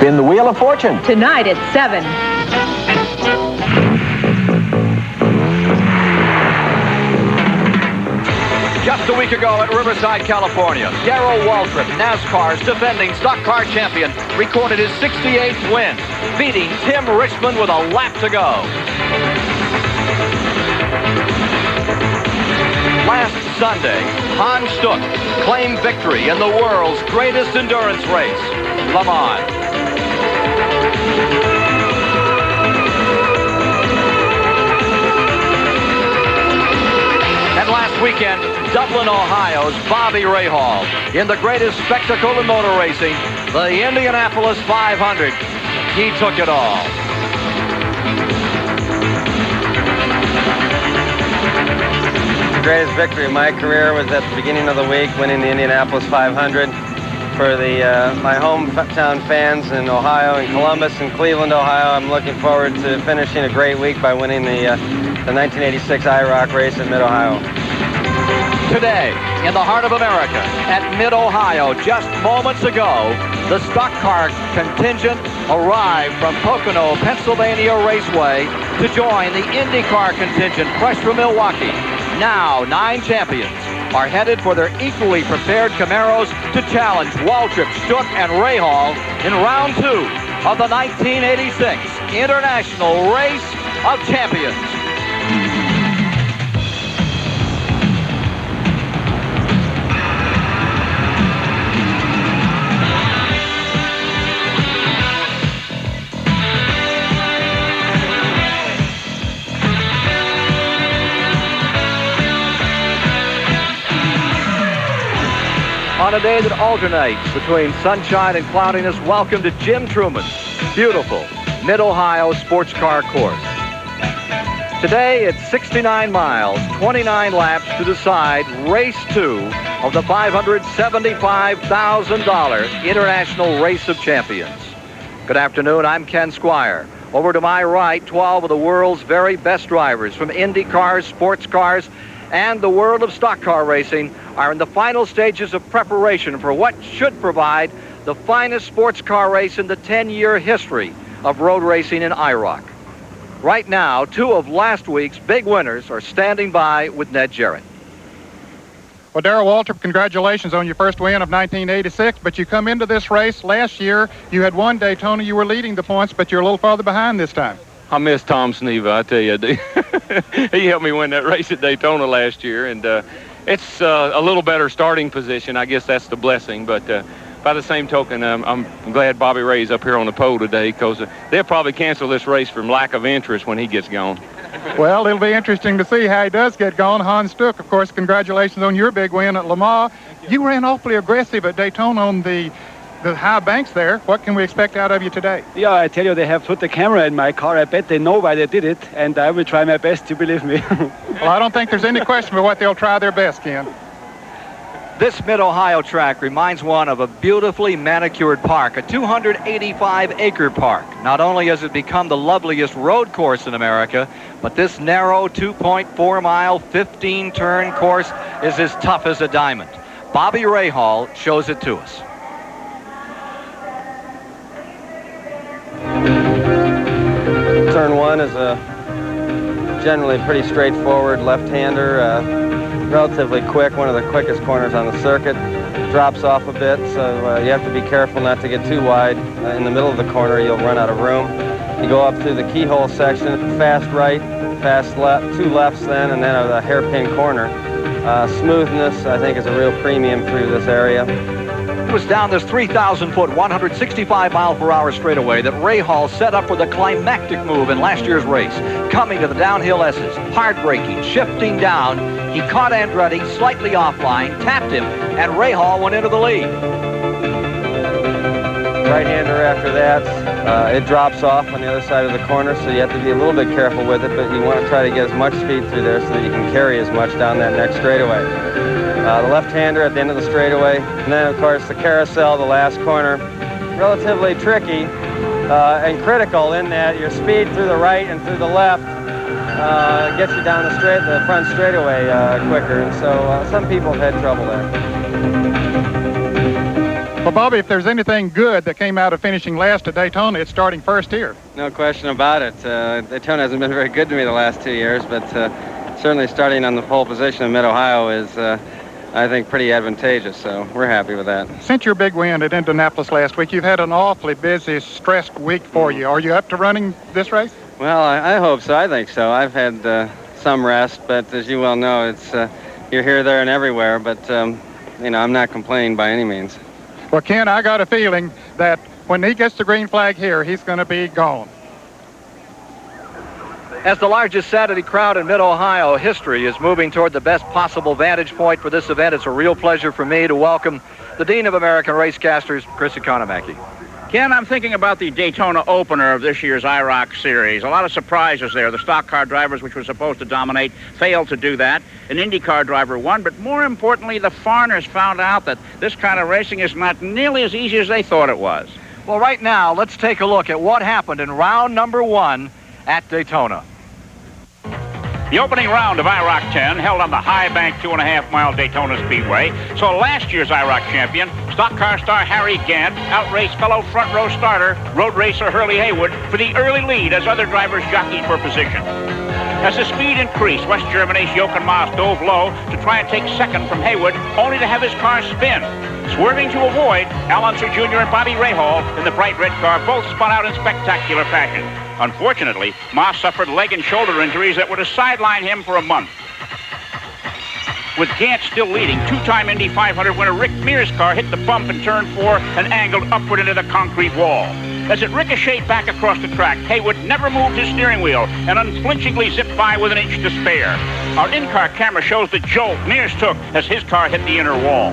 Spin the Wheel of Fortune. Tonight at 7. Just a week ago at Riverside, California, Darrell Waltrip, NASCAR's defending stock car champion, recorded his 68th win, beating Tim Richmond with a lap to go. Last Sunday, Hans Stuck claimed victory in the world's greatest endurance race, Le Mans. And last weekend, Dublin, Ohio's Bobby Rahal in the greatest spectacle in motor racing, the Indianapolis 500. He took it all. The greatest victory of my career was at the beginning of the week, winning the Indianapolis 500 for my hometown fans in Ohio, in Columbus and Cleveland, Ohio. I'm looking forward to finishing a great week by winning the 1986 IROC race in Mid-Ohio. Today, in the heart of America, at Mid-Ohio, just moments ago, the stock car contingent arrived from Pocono, Pennsylvania Raceway to join the IndyCar contingent fresh from Milwaukee. Now, 9 champions are headed for their equally prepared Camaros to challenge Waltrip, Stuck, and Rahal in round 2 of the 1986 International Race of Champions. On a day that alternates between sunshine and cloudiness, welcome to Jim Truman's beautiful Mid-Ohio sports car course. Today it's 69 miles, 29 laps to decide race 2 of the $575,000 International Race of Champions. Good afternoon, I'm Ken Squire. Over to my right, 12 of the world's very best drivers from Indy cars, sports cars, and the world of stock car racing are in the final stages of preparation for what should provide the finest sports car race in the 10-year history of road racing in IROC. Right now, 2 of last week's big winners are standing by with Ned Jarrett. Well, Darrell Waltrip, congratulations on your first win of 1986, but you come into this race last year, you had won Daytona, you were leading the points, but you're a little farther behind this time. I miss Tom Sneva, I tell you. He helped me win that race at Daytona last year, and it's a little better starting position. I guess that's the blessing, but by the same token, I'm glad Bobby Ray's up here on the pole today, because they'll probably cancel this race from lack of interest when he gets gone. Well, it'll be interesting to see how he does get going. Hans Stuck, of course, congratulations on your big win at Le Mans. You ran awfully aggressive at Daytona on the high banks there. What can we expect out of you today? Yeah, I tell you, they have put the camera in my car. I bet they know why they did it, and I will try my best to believe me. Well, I don't think there's any question about what they'll try their best, Ken. This Mid-Ohio track reminds one of a beautifully manicured park, a 285-acre park. Not only has it become the loveliest road course in America, but this narrow 2.4-mile, 15-turn course is as tough as a diamond. Bobby Rahal shows it to us. Turn 1 is a generally pretty straightforward left-hander, relatively quick, one of the quickest corners on the circuit. Drops off a bit, so you have to be careful not to get too wide. In the middle of the corner, you'll run out of room. You go up through the keyhole section, fast right, fast left, 2 lefts then, and then a hairpin corner. Smoothness, I think, is a real premium through this area. It was down this 3,000-foot, 165-mile-per-hour straightaway that Rahal set up for the climactic move in last year's race. Coming to the downhill S's, hard braking, shifting down. He caught Andretti slightly offline, tapped him, and Rahal went into the lead. Right-hander after that, it drops off on the other side of the corner, so you have to be a little bit careful with it, but you want to try to get as much speed through there so that you can carry as much down that next straightaway. The left-hander at the end of the straightaway, and then, of course, the carousel, the last corner. Relatively tricky and critical in that your speed through the right and through the left gets you down the front straightaway quicker, and so some people have had trouble there. Well, Bobby, if there's anything good that came out of finishing last at Daytona, it's starting first here. No question about it. Daytona hasn't been very good to me the last 2 years, but certainly starting on the pole position in Mid-Ohio is, I think, pretty advantageous, so we're happy with that. Since your big win at Indianapolis last week, you've had an awfully busy, stressed week for you. Are you up to running this race? Well, I hope so. I think so. I've had some rest, but as you well know, it's you're here, there, and everywhere, but, you know, I'm not complaining by any means. Well, Ken, I got a feeling that when he gets the green flag here, he's going to be gone. As the largest Saturday crowd in Mid-Ohio history is moving toward the best possible vantage point for this event, it's a real pleasure for me to welcome the Dean of American Racecasters, Chris Economaki. Ken, I'm thinking about the Daytona opener of this year's IROC series. A lot of surprises there. The stock car drivers, which were supposed to dominate, failed to do that. An IndyCar driver won, but more importantly, the foreigners found out that this kind of racing is not nearly as easy as they thought it was. Well, right now, let's take a look at what happened in round number 1 at Daytona. The opening round of IROC 10, held on the high bank 2.5-mile Daytona Speedway, saw last year's IROC champion, stock car star Harry Gant, outrace fellow front row starter, road racer Hurley Haywood, for the early lead as other drivers jockeyed for position. As the speed increased, West Germany's Jochen Maas dove low to try and take second from Haywood, only to have his car spin. Swerving to avoid, Al Unser Jr. and Bobby Rahal in the bright red car both spun out in spectacular fashion. Unfortunately, Maas suffered leg and shoulder injuries that would have sidelined him for a month. With Gant still leading, two-time Indy 500 winner Rick Mears' car hit the bump in turn 4 and angled upward into the concrete wall. As it ricocheted back across the track, Haywood never moved his steering wheel and unflinchingly zipped by with an inch to spare. Our in-car camera shows the jolt Mears took as his car hit the inner wall.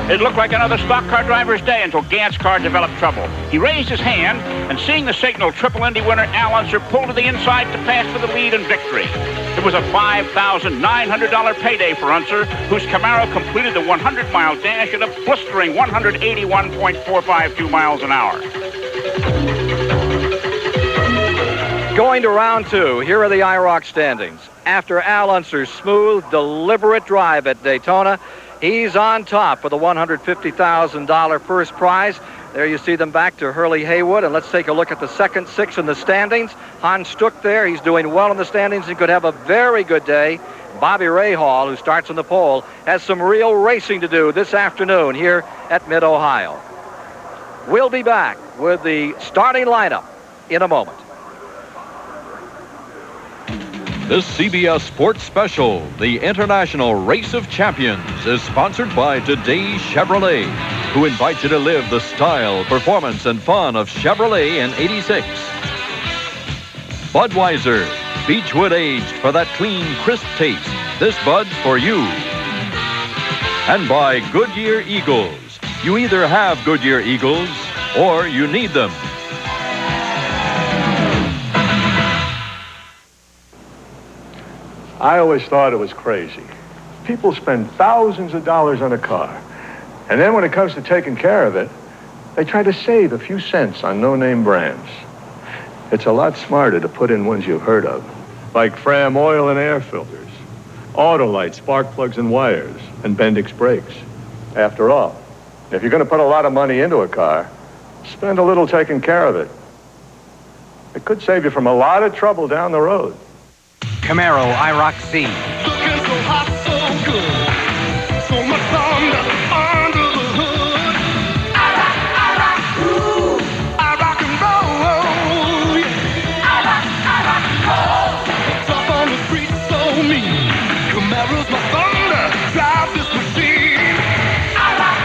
It looked like another stock car driver's day until Gant's car developed trouble. He raised his hand, and seeing the signal, Triple Indy winner Al Unser pulled to the inside to pass for the lead and victory. It was a $5,900 payday for Unser, whose Camaro completed the 100-mile dash at a blistering 181.452 miles an hour. Going to round 2, here are the IROC standings. After Al Unser's smooth, deliberate drive at Daytona, he's on top for the $150,000 first prize. There you see them back to Hurley Haywood, and let's take a look at the second 6 in the standings. Hans Stuck there, he's doing well in the standings. He could have a very good day. Bobby Rahal, who starts on the pole, has some real racing to do this afternoon here at Mid-Ohio. We'll be back with the starting lineup in a moment. This CBS Sports Special, the International Race of Champions, is sponsored by Today Chevrolet, who invites you to live the style, performance, and fun of Chevrolet in '86. Budweiser, Beechwood aged for that clean, crisp taste. This Bud's for you. And by Goodyear Eagles. You either have Goodyear Eagles or you need them. I always thought it was crazy. People spend thousands of dollars on a car, and then when it comes to taking care of it, they try to save a few cents on no-name brands. It's a lot smarter to put in ones you've heard of, like Fram oil and air filters, Autolite spark plugs and wires, and Bendix brakes. After all, if you're going to put a lot of money into a car, spend a little taking care of it. It could save you from a lot of trouble down the road. Camaro IROC C. Looking so hot, so good. So much thunder under the hood. IROC, ooh. IROC and roll. IROC, roll. Tough on the street, so mean. Camaro's my thunder. Drive this machine. IROC,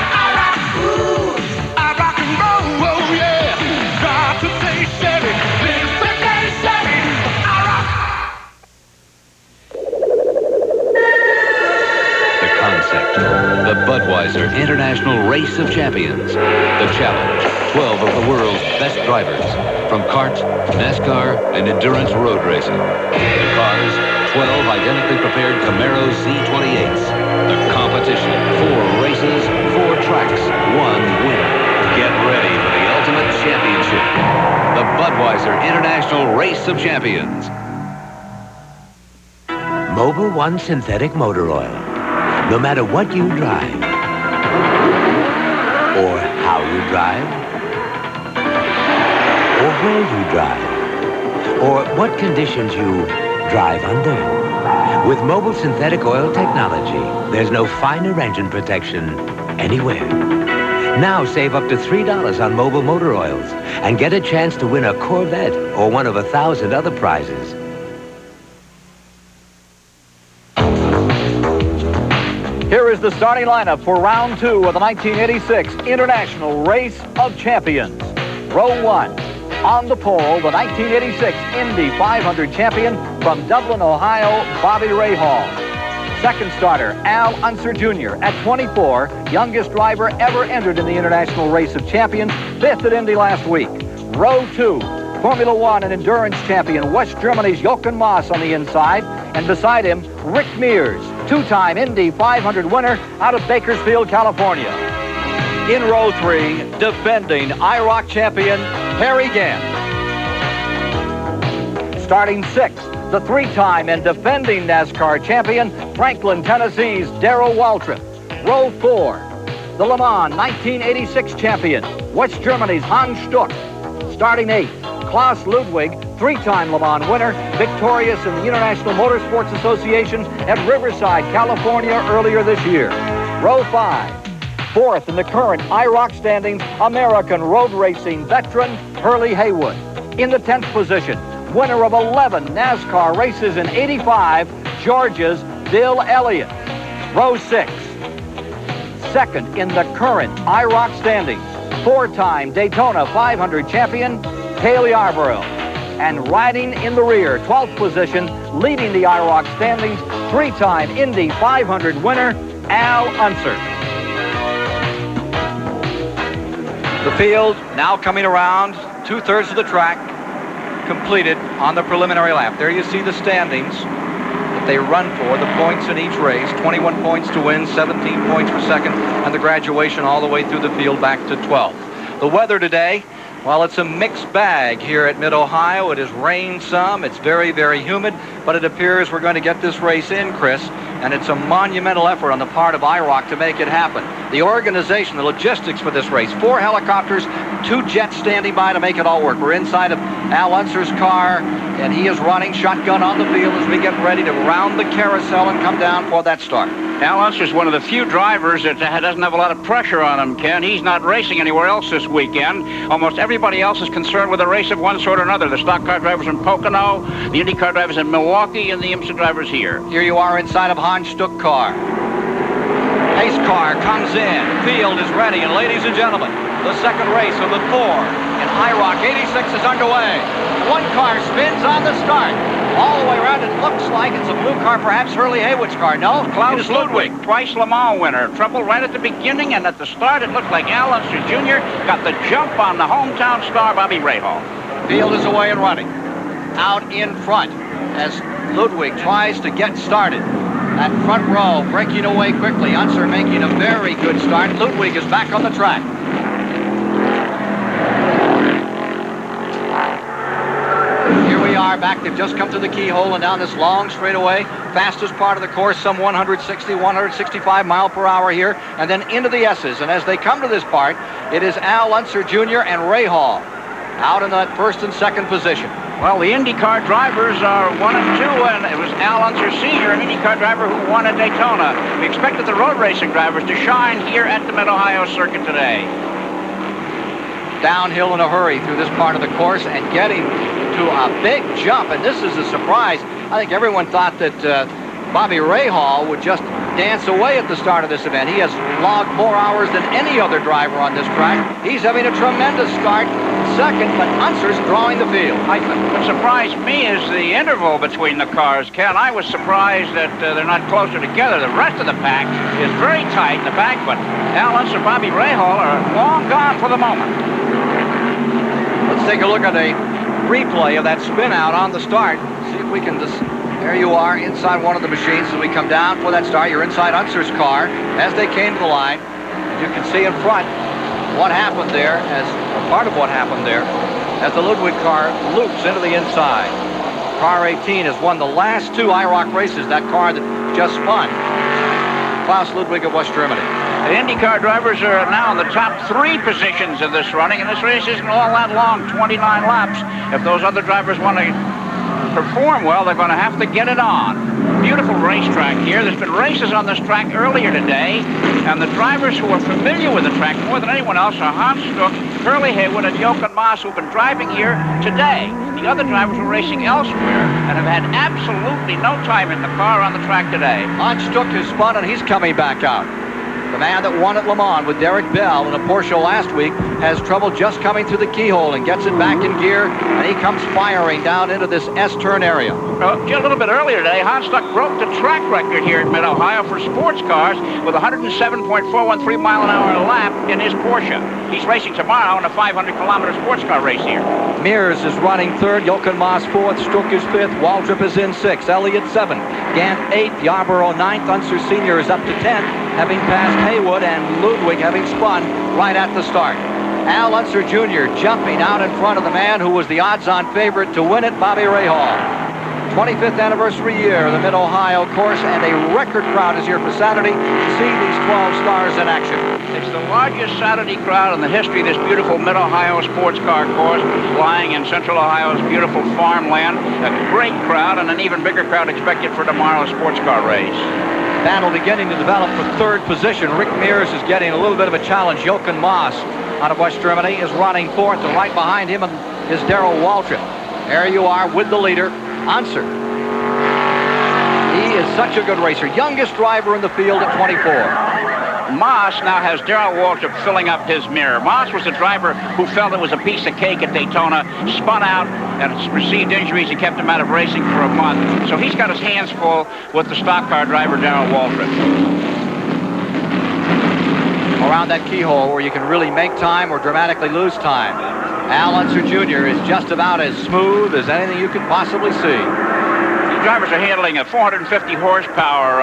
ooh. IROC and roll, yeah. Drive today, Chevy. Live today, Chevy. The Budweiser International Race of Champions. The challenge, 12 of the world's best drivers. From kart, NASCAR, and endurance road racing. The cars, 12 identically prepared Camaro C28s. The competition, 4 races, 4 tracks, 1 winner. Get ready for the ultimate championship. The Budweiser International Race of Champions. Mobil 1 synthetic motor oil. No matter what you drive. or how you drive, or where you drive, or what conditions you drive under. With mobile synthetic oil technology, there's no finer engine protection anywhere. Now save up to $3 on mobile motor oils and get a chance to win a Corvette or one of 1,000 other prizes. Here is the starting lineup for round 2 of the 1986 International Race of Champions. Row 1. On the pole, the 1986 Indy 500 champion from Dublin, Ohio, Bobby Rahal. Second starter, Al Unser Jr. at 24, youngest driver ever entered in the International Race of Champions, 5th at Indy last week. Row 2, Formula One and endurance champion, West Germany's Jochen Mass on the inside, and beside him, Rick Mears, 2-time Indy 500 winner out of Bakersfield, California. In row 3, defending IROC champion, Harry Gant. Starting 6th, the 3-time and defending NASCAR champion, Franklin, Tennessee's Darrell Waltrip. Row 4, the Le Mans 1986 champion, West Germany's Hans Stuck. Starting 8th, Klaus Ludwig, 3-time Le Mans winner, victorious in the International Motorsports Association at Riverside, California earlier this year. Row 5, 4th in the current IROC standings, American road racing veteran Hurley Haywood. In the 10th position, winner of 11 NASCAR races in '85, Georgia's Bill Elliott. Row 6, 2nd in the current IROC standings, 4-time Daytona 500 champion Cale Yarborough. And riding in the rear, 12th position, leading the IROC standings, 3-time Indy 500 winner Al Unser. The field now coming around, 2/3 of the track completed on the preliminary lap. There you see the standings that they run for, the points in each race, 21 points to win, 17 points for second, and the graduation all the way through the field back to 12th. The weather today, well, it's a mixed bag here at Mid-Ohio. It has rained some. It's very, very humid, but it appears we're going to get this race in, Chris, and it's a monumental effort on the part of IROC to make it happen. The organization, the logistics for this race, 4 helicopters, 2 jets standing by to make it all work. We're inside of Al Unser's car, and he is running shotgun on the field as we get ready to round the carousel and come down for that start. Al Unser's one of the few drivers that doesn't have a lot of pressure on him, Ken. He's not racing anywhere else this weekend. Almost everybody else is concerned with a race of one sort or another. The stock car drivers in Pocono, the IndyCar drivers in Milwaukee, and the IMSA drivers here. Here you are inside of Hans Stuck car. Pace car comes in. Field is ready. And ladies and gentlemen, the second race of the 4 in IROC 86 is underway. One car spins on the start. All the way around, it looks like it's a blue car, perhaps Hurley Haywood's car. No, Klaus Ludwig, twice Le Mans winner. Trouble right at the beginning, and at the start, it looked like Al Unser Jr. got the jump on the hometown star, Bobby Rahal. Field is away and running. Out in front as Ludwig tries to get started. That front row breaking away quickly. Unser making a very good start. Ludwig is back on the track. Here we are back. They've just come to the keyhole and down this long straightaway. Fastest part of the course, some 160, 165 mile per hour here, and then into the S's. And as they come to this part, it is Al Unser Jr. and Rahal out in that first and second position. Well, the IndyCar drivers are 1 and 2, and it was Al Unser Sr., an IndyCar driver who won at Daytona. We expected the road racing drivers to shine here at the Mid-Ohio circuit today. Downhill in a hurry through this part of the course and getting to a big jump, and this is a surprise. I think everyone thought that Bobby Rahal would just dance away at the start of this event. He has logged more hours than any other driver on this track. He's having a tremendous start second, but Unser's drawing the field. What surprised me is the interval between the cars, Ken. I was surprised that they're not closer together. The rest of the pack is very tight in the back, but Al Unser and Bobby Rahal are long gone for the moment. Let's take a look at a replay of that spin out on the start. See if we can just... There you are inside one of the machines as we come down for that start. You're inside Unser's car as they came to the line. You can see in front what happened there, as part of what happened there, as the Ludwig car loops into the inside. Car 18 has won the last 2 IROC races, that car that just spun. Klaus Ludwig of West Germany. The IndyCar drivers are now in the top 3 positions of this running, and this race isn't all that long, 29 laps. If those other drivers want to perform well, they're going to have to get it on. Beautiful racetrack here. There's been races on this track earlier today, and the drivers who are familiar with the track more than anyone else are Hans Stuck, Curly Haywood, and Jochen Mass, who've been driving here today. The other drivers were racing elsewhere and have had absolutely no time in the car on the track today. Hans Stuck has spun, and he's coming back out. The man that won at Le Mans with Derek Bell in a Porsche last week has trouble just coming through the keyhole and gets it back in gear, and he comes firing down into this S-turn area. A little bit earlier today, Hans Stuck broke the track record here at Mid-Ohio for sports cars with 107.413 mile an hour lap in his Porsche. He's racing tomorrow in a 500-kilometer sports car race here. Mears is running 3rd, Jochen Mass 4th, Stuck is 5th, Waldrop is in 6th, Elliott 7th, Gant 8th, Yarborough 9th, Unser Sr. is up to 10th, having passed Haywood and Ludwig having spun right at the start. Al Unser Jr. jumping out in front of the man who was the odds-on favorite to win it, Bobby Rahal. 25th anniversary year of the Mid-Ohio course, and a record crowd is here for Saturday to see these 12 stars in action. It's the largest Saturday crowd in the history of this beautiful Mid-Ohio sports car course, lying in central Ohio's beautiful farmland. A great crowd, and an even bigger crowd expected for tomorrow's sports car race. Battle beginning to develop for 3rd position. Rick Mears is getting a little bit of a challenge. Jochen Mass out of West Germany is running 4th, and right behind him is Darrell Waltrip. There you are with the leader, Unser. He is such a good racer. Youngest driver in the field at 24. Maas now has Darrell Waltrip filling up his mirror. Maas was a driver who felt it was a piece of cake at Daytona, spun out and received injuries and kept him out of racing for a month. So he's got his hands full with the stock car driver, Darrell Waltrip. Around that keyhole where you can really make time or dramatically lose time. Al Unser Jr. is just about as smooth as anything you could possibly see. The drivers are handling a 450 horsepower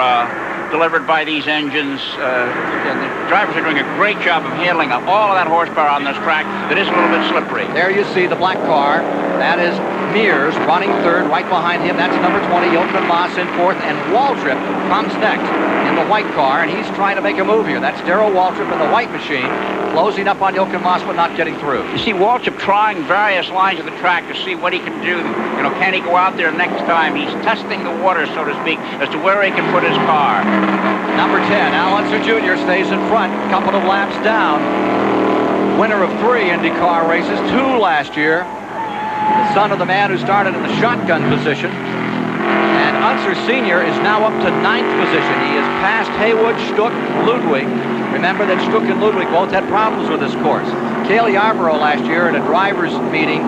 delivered by these engines. And the drivers are doing a great job of handling all of that horsepower on this track that is a little bit slippery. There you see the black car. That is Mears running 3rd. Right behind him, that's number 20, Jochen Mass in 4th, and Waltrip comes next in the white car, and he's trying to make a move here. That's Darrell Waltrip in the white machine, closing up on Jochen Mass, but not getting through. You see Waltrip trying various lines of the track to see what he can do. You know, can he go out there next time? He's testing the water, so to speak, as to where he can put his car. Number 10, Al Unser Jr. stays in front, couple of laps down. Winner of 3 IndyCar races, 2 last year. The son of the man who started in the shotgun position. And Unser Sr. is now up to 9th position. He has passed Haywood, Stuck, Ludwig. Remember that Stuck and Ludwig both had problems with this course. Cale Yarborough last year at a driver's meeting,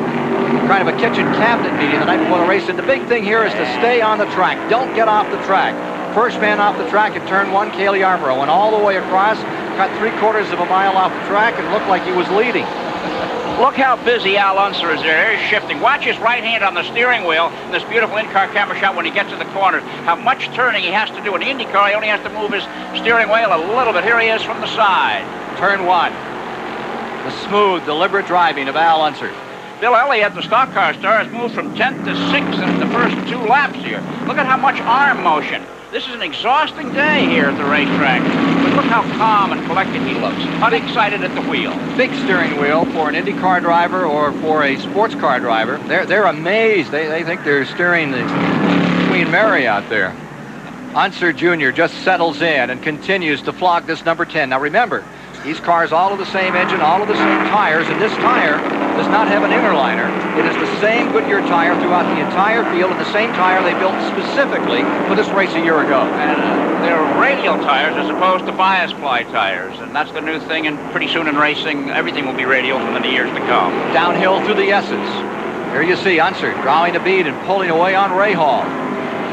kind of a kitchen cabinet meeting the night before the race, and the big thing here is to stay on the track. Don't get off the track. First man off the track at turn 1, Cale Yarborough, went all the way across, cut 3/4 of a mile off the track, and looked like he was leading. Look how busy Al Unser is there. He's shifting. Watch his right hand on the steering wheel in this beautiful in-car camera shot when he gets to the corners. How much turning he has to do. In the IndyCar, he only has to move his steering wheel a little bit. Here he is from the side. Turn 1. The smooth, deliberate driving of Al Unser. Bill Elliott, the stock car star, has moved from 10th to 6th in the first 2 laps here. Look at how much arm motion. This is an exhausting day here at the racetrack. But look how calm and collected he looks. Unexcited at the wheel. Big steering wheel for an IndyCar driver or for a sports car driver. They're amazed. They think they're steering the Queen Mary out there. Unser Jr. just settles in and continues to flog this number 10. Now remember, these cars all of the same engine, all of the same tires, and this tire does not have an inner liner. It is the same Goodyear tire throughout the entire field, and the same tire they built specifically for this race a year ago. And they're radial tires as opposed to bias ply tires, and that's the new thing, and pretty soon in racing, everything will be radial in the years to come. Downhill through the S's. Here you see Unser drawing a bead and pulling away on Rahal.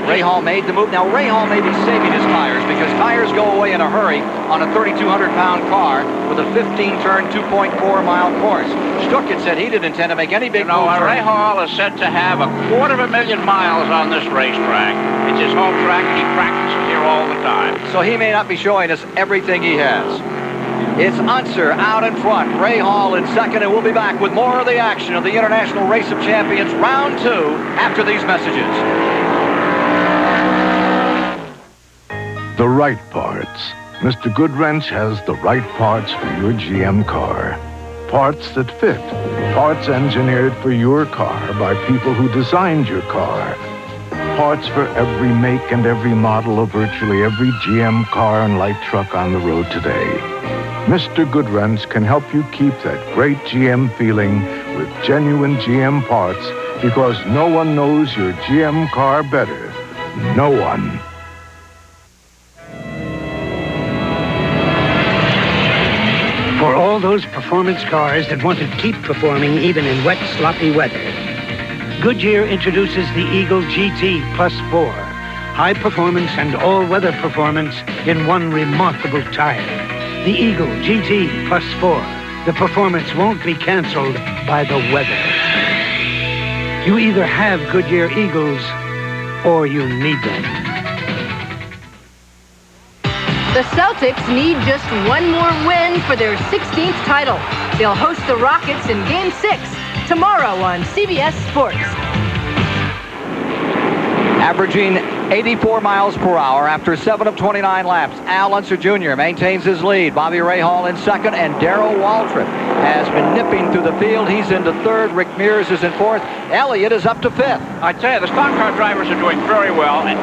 Rahal made the move. Now, Rahal may be saving his tires because tires go away in a hurry on a 3,200-pound car with a 15-turn, 2.4-mile course. Stuck had said he didn't intend to make any big moves. Rahal is said to have 250,000 miles on this racetrack. It's his home track, and he practices here all the time. So he may not be showing us everything he has. It's Unser out in front, Rahal in second, and we'll be back with more of the action of the International Race of Champions Round 2 after these messages. The right parts, Mr. Goodwrench has the right parts for your GM car. Parts that fit. Parts engineered for your car by people who designed your car. Parts for every make and every model of virtually every GM car and light truck on the road today. Mr. Goodwrench can help you keep that great GM feeling with genuine GM parts, because no one knows your GM car better. No one. For all those performance cars that want to keep performing even in wet, sloppy weather, Goodyear introduces the Eagle GT Plus 4. High performance and all-weather performance in one remarkable tire. The Eagle GT Plus 4. The performance won't be canceled by the weather. You either have Goodyear Eagles or you need them. The Celtics need just one more win for their 16th title. They'll host the Rockets in Game 6 tomorrow on CBS Sports. Averaging 84 miles per hour after 7 of 29 laps. Al Unser Jr. maintains his lead. Bobby Rahal in second, and Darrell Waltrip has been nipping through the field. He's into third. Rick Mears is in fourth. Elliott is up to fifth. I tell you, the stock car drivers are doing very well. And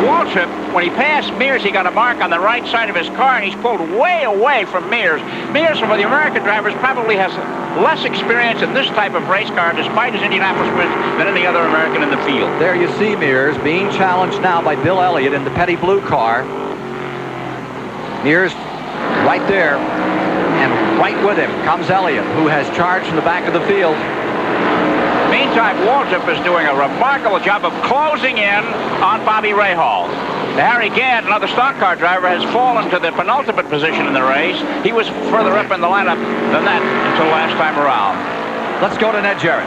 Waltrip, when he passed Mears, he got a mark on the right side of his car, and he's pulled way away from Mears. Mears, for the American drivers, probably has less experience in this type of race car, despite his Indianapolis win, than any other American in the field. There you see Mears being challenged now by Bill Elliott in the Petty Blue car. Mears right there, and right with him comes Elliott, who has charged from the back of the field. Meantime, Waltrip is doing a remarkable job of closing in on Bobby Rahal. Harry Gant, another stock car driver, has fallen to the penultimate position in the race. He was further up in the lineup than that until last time around. Let's go to Ned Jarrett.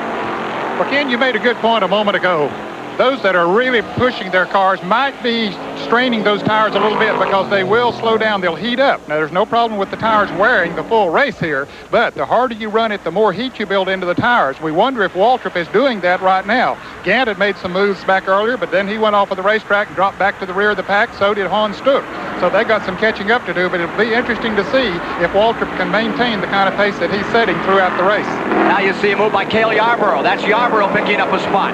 Well, Ken, you made a good point a moment ago. Those that are really pushing their cars might be straining those tires a little bit, because they will slow down. They'll heat up. Now, there's no problem with the tires wearing the full race here, but the harder you run it, the more heat you build into the tires. We wonder if Waltrip is doing that right now. Gant had made some moves back earlier, but then he went off of the racetrack and dropped back to the rear of the pack. So did Hans Stuck. So they got some catching up to do, but it'll be interesting to see if Waltrip can maintain the kind of pace that he's setting throughout the race. Now you see a move by Cale Yarborough. That's Yarborough picking up a spot.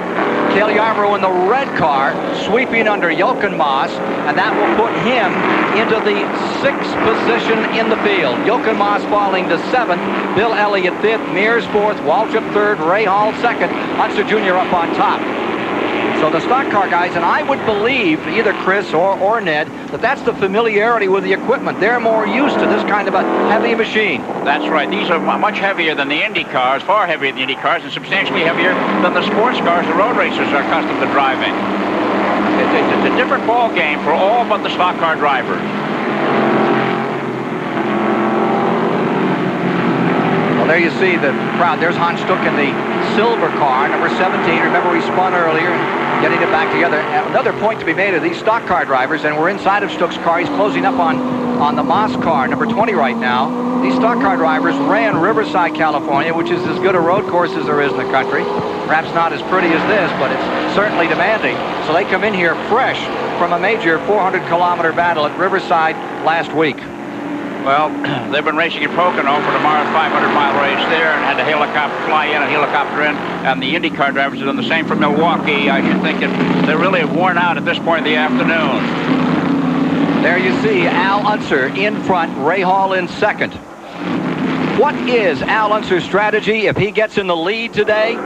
Cale Yarborough in the red car, sweeping under Jochen Maas, and that will put him into the 6th position in the field. Jochen Maas falling to 7th, Bill Elliott 5th, Mears 4th, Waltrip 3rd, Rahal 2nd, Unser Jr. up on top. So the stock car guys, and I would believe, either Chris or Ned, that's the familiarity with the equipment. They're more used to this kind of a heavy machine. That's right. These are much heavier than the Indy cars, far heavier than the Indy cars, and substantially heavier than the sports cars the road racers are accustomed to driving. It's a different ball game for all but the stock car drivers. Well, there you see the crowd. There's Hans Stuck in the silver car, number 17. Remember, we spun earlier, getting it back together. Another point to be made of these stock car drivers, and we're inside of Stuck's car. He's closing up on the Moss car, number 20 right now. These stock car drivers ran Riverside, California, which is as good a road course as there is in the country. Perhaps not as pretty as this, but it's certainly demanding. So they come in here fresh from a major 400-kilometer battle at Riverside last week. Well, they've been racing at Pocono for tomorrow's 500-mile race there, and had a helicopter fly in, a helicopter in, and the IndyCar drivers have done the same for Milwaukee. I should think that they're really worn out at this point in the afternoon. There you see Al Unser in front, Rahal in second. What is Al Unser's strategy if he gets in the lead today?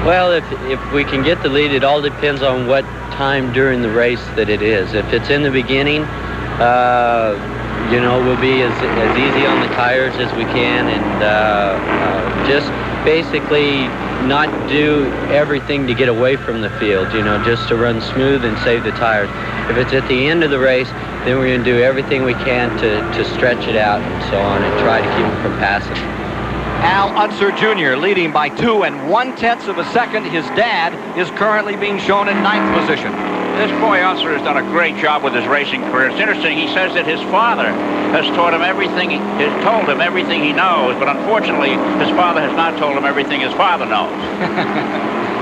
Well, if we can get the lead, it all depends on what time during the race that it is. If it's in the beginning, we'll be as easy on the tires as we can, and just basically not do everything to get away from the field, just to run smooth and save the tires. If it's at the end of the race, then we're going to do everything we can to stretch it out and so on, and try to keep them from passing. Al Unser Jr. leading by 2 1/10 of a second. His dad is currently being shown in 9th position. This boy Unser has done a great job with his racing career. It's interesting, he says that his father has taught him everything, has told him everything he knows, but unfortunately, his father has not told him everything his father knows.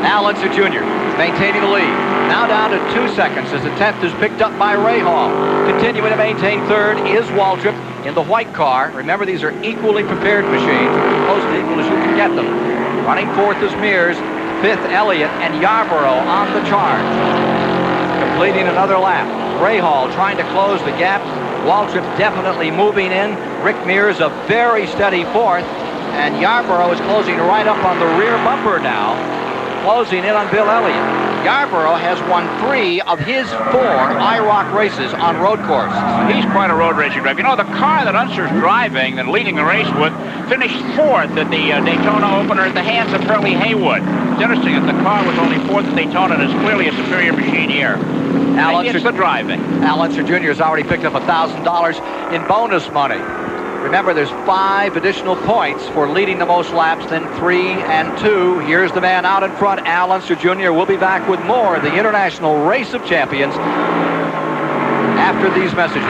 Al Unser Jr. maintaining the lead. Now down to 2 seconds as the 10th is picked up by Ray Hall. Continuing to maintain third is Waltrip in the white car. Remember, these are equally prepared machines, close to equal as you can get them. Running fourth is Mears, fifth Elliott, and Yarborough on the charge. Completing another lap. Ray Hall trying to close the gap. Waltrip definitely moving in. Rick Mears a very steady fourth. And Yarborough is closing right up on the rear bumper now, closing in on Bill Elliott. Yarborough has won 3 of his 4 IROC races on road courses. He's quite a road racing driver. You know, the car that Unser's driving and leading the race with finished 4th at the Daytona opener at the hands of Hurley Haywood. It's interesting that the car was only 4th at Daytona and is clearly a superior machine here. It's the driving. Al Unser Jr. has already picked up $1,000 in bonus money. Remember, there's 5 additional points for leading the most laps, then 3 and 2. Here's the man out in front, Al Unser Jr. We'll be back with more of the International Race of Champions after these messages.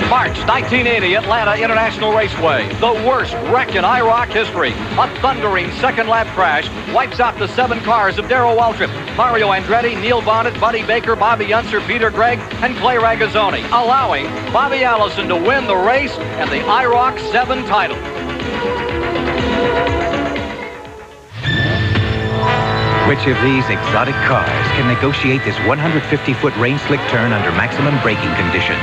March 1980, Atlanta International Raceway. The worst wreck in IROC history. A thundering second lap crash wipes out the 7 cars of Darrell Waltrip, Mario Andretti, Neil Bonnet, Buddy Baker, Bobby Unser, Peter Gregg, and Clay Ragazzoni, allowing Bobby Allison to win the race and the IROC 7 title. Which of these exotic cars can negotiate this 150-foot rain slick turn under maximum braking conditions?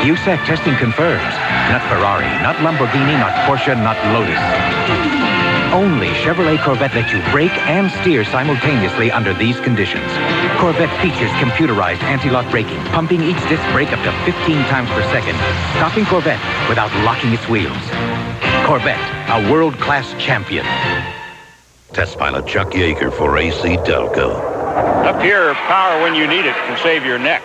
USAC testing confirms, not Ferrari, not Lamborghini, not Porsche, not Lotus. Only Chevrolet Corvette lets you brake and steer simultaneously under these conditions. Corvette features computerized anti-lock braking, pumping each disc brake up to 15 times per second, stopping Corvette without locking its wheels. Corvette, a world-class champion. Test pilot Chuck Yeager for AC Delco. Up here, power when you need it can save your neck.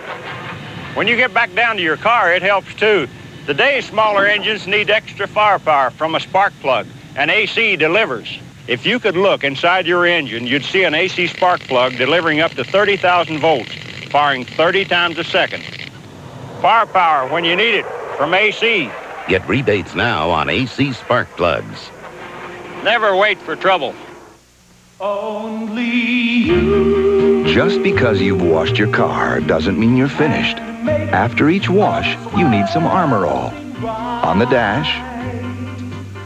When you get back down to your car, it helps too. Today's smaller engines need extra firepower from a spark plug, and AC delivers. If you could look inside your engine, you'd see an AC spark plug delivering up to 30,000 volts, firing 30 times a second. Firepower when you need it from AC. Get rebates now on AC spark plugs. Never wait for trouble. Only you. Just because you've washed your car doesn't mean you're finished. After each wash, you need some Armor All. On the dash,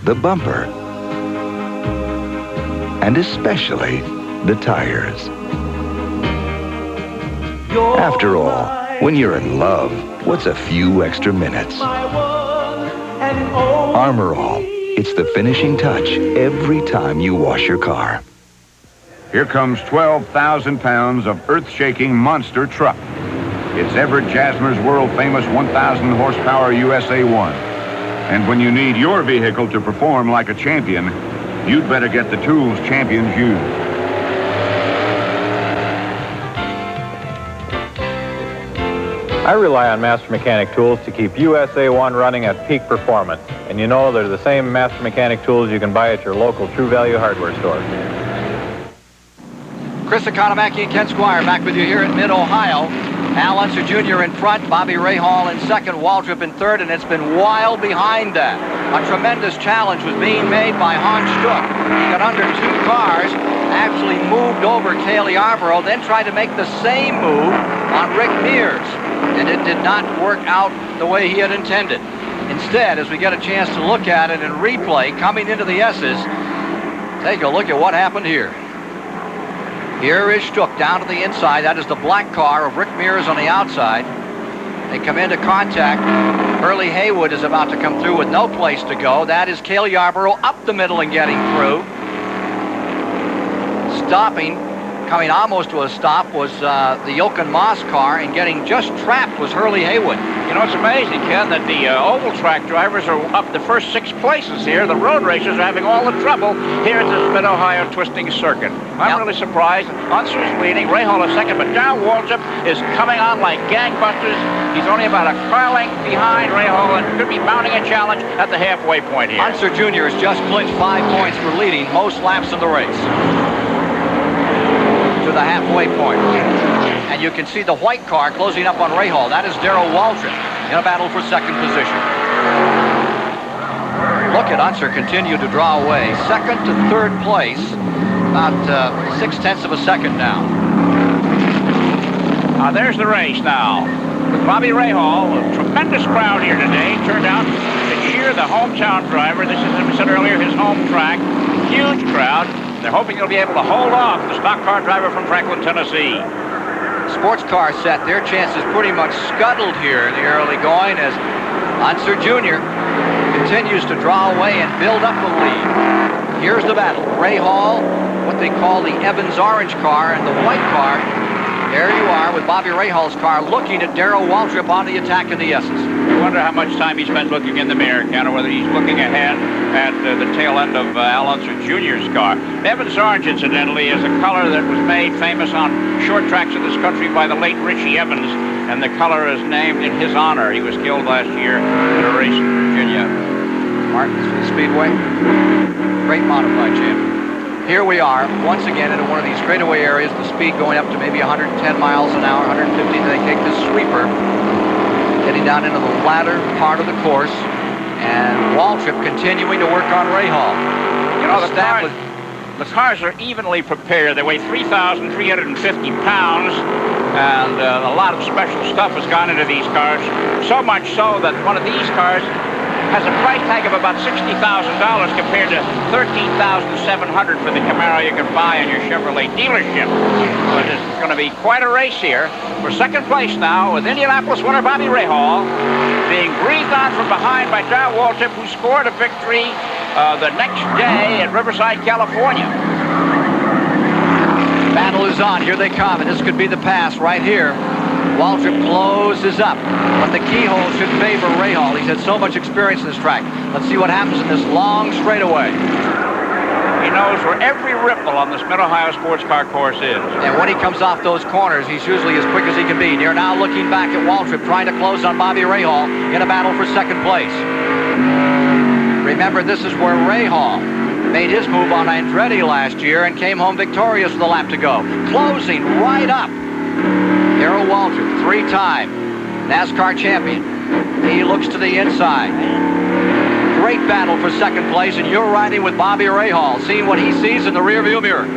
the bumper, and especially the tires. After all, when you're in love, what's a few extra minutes? Armor All. It's the finishing touch every time you wash your car. Here comes 12,000 pounds of earth-shaking monster truck. It's Everett Jasmer's world-famous 1,000 horsepower USA 1. And when you need your vehicle to perform like a champion, you'd better get the tools champions use. I rely on Master Mechanic tools to keep USA 1 running at peak performance. And you know they're the same Master Mechanic tools you can buy at your local True Value hardware store. Chris Economaki and Ken Squire back with you here at Mid-Ohio. Al Unser Jr. in front, Bobby Rahal in second, Waltrip in third, and it's been wild behind that. A tremendous challenge was being made by Hans Stuck. He got under 2 cars, actually moved over Cale Yarborough, then tried to make the same move on Rick Mears, and it did not work out the way he had intended. Instead, as we get a chance to look at it in replay, coming into the S's, take a look at what happened here. Here is Stuck down to the inside. That is the black car of Rick Mears on the outside. They come into contact. Hurley Haywood is about to come through with no place to go. That is Cale Yarborough up the middle and getting through. Stopping, coming almost to a stop, was the Jochen Moss car, and getting just trapped was Hurley Haywood. You know, it's amazing, Ken, that the oval track drivers are up the first 6 places here. The road racers are having all the trouble here at this Mid-Ohio twisting circuit. I'm really surprised. Unser's leading, Rahal is second, but Darrell Waltrip is coming on like gangbusters. He's only about a car length behind Rahal and could be mounting a challenge at the halfway point here. Unser Jr. has just clinched 5 points for leading most laps of the race. To the halfway point. And you can see the white car closing up on Rahal. That is Darrell Waltrip. in a battle for second position. Look at Unser continue to draw away. Second to third place, about 0.6 of a second now. There's the race now. With Bobby Rahal, a tremendous crowd here today, turned out to cheer the hometown driver. This is, as we said earlier, his home track. Huge crowd. They're hoping he'll be able to hold off the stock car driver from Franklin, Tennessee. Sports car set, their chances pretty much scuttled here in the early going as Unser Jr. continues to draw away and build up the lead. Here's the battle. Rahal, what they call the Evans orange car, and the white car. There you are with Bobby Rahal's car looking at Darrell Waltrip on the attack in the S's. I wonder how much time he spent looking in the mirror, Ken, or whether he's looking ahead at the tail end of Al Unser Jr.'s car. Evans orange, incidentally, is a color that was made famous on short tracks in this country by the late Richie Evans, and the color is named in his honor. He was killed last year at a race in Virginia. Martinsville Speedway, great modified champion. Here we are, once again, into one of these straightaway areas, the speed going up to maybe 110 miles an hour, 150. They take this sweeper, getting down into the latter part of the course, and Waltrip continuing to work on Rahal. You know, the cars are evenly prepared. They weigh 3,350 pounds, and a lot of special stuff has gone into these cars, so much so that one of these cars has a price tag of about $60,000 compared to $13,700 for the Camaro you can buy in your Chevrolet dealership. But it's going to be quite a race here. For second place now with Indianapolis winner Bobby Rahal being breathed on from behind by Darrell Waltrip, who scored a victory the next day at Riverside, California. Battle is on. Here they come, and this could be the pass right here. Waltrip closes up, but the keyhole should favor Rahal. He's had so much experience in this track. Let's see what happens in this long straightaway. He knows where every ripple on this Mid-Ohio sports car course is. And when he comes off those corners, he's usually as quick as he can be. They're now looking back at Waltrip, trying to close on Bobby Rahal in a battle for second place. Remember, this is where Rahal made his move on Andretti last year and came home victorious with a lap to go. Closing right up. Darrell Waltrip, three-time NASCAR champion. He looks to the inside. Great battle for second place, and you're riding with Bobby Rahal, seeing what he sees in the rearview mirror.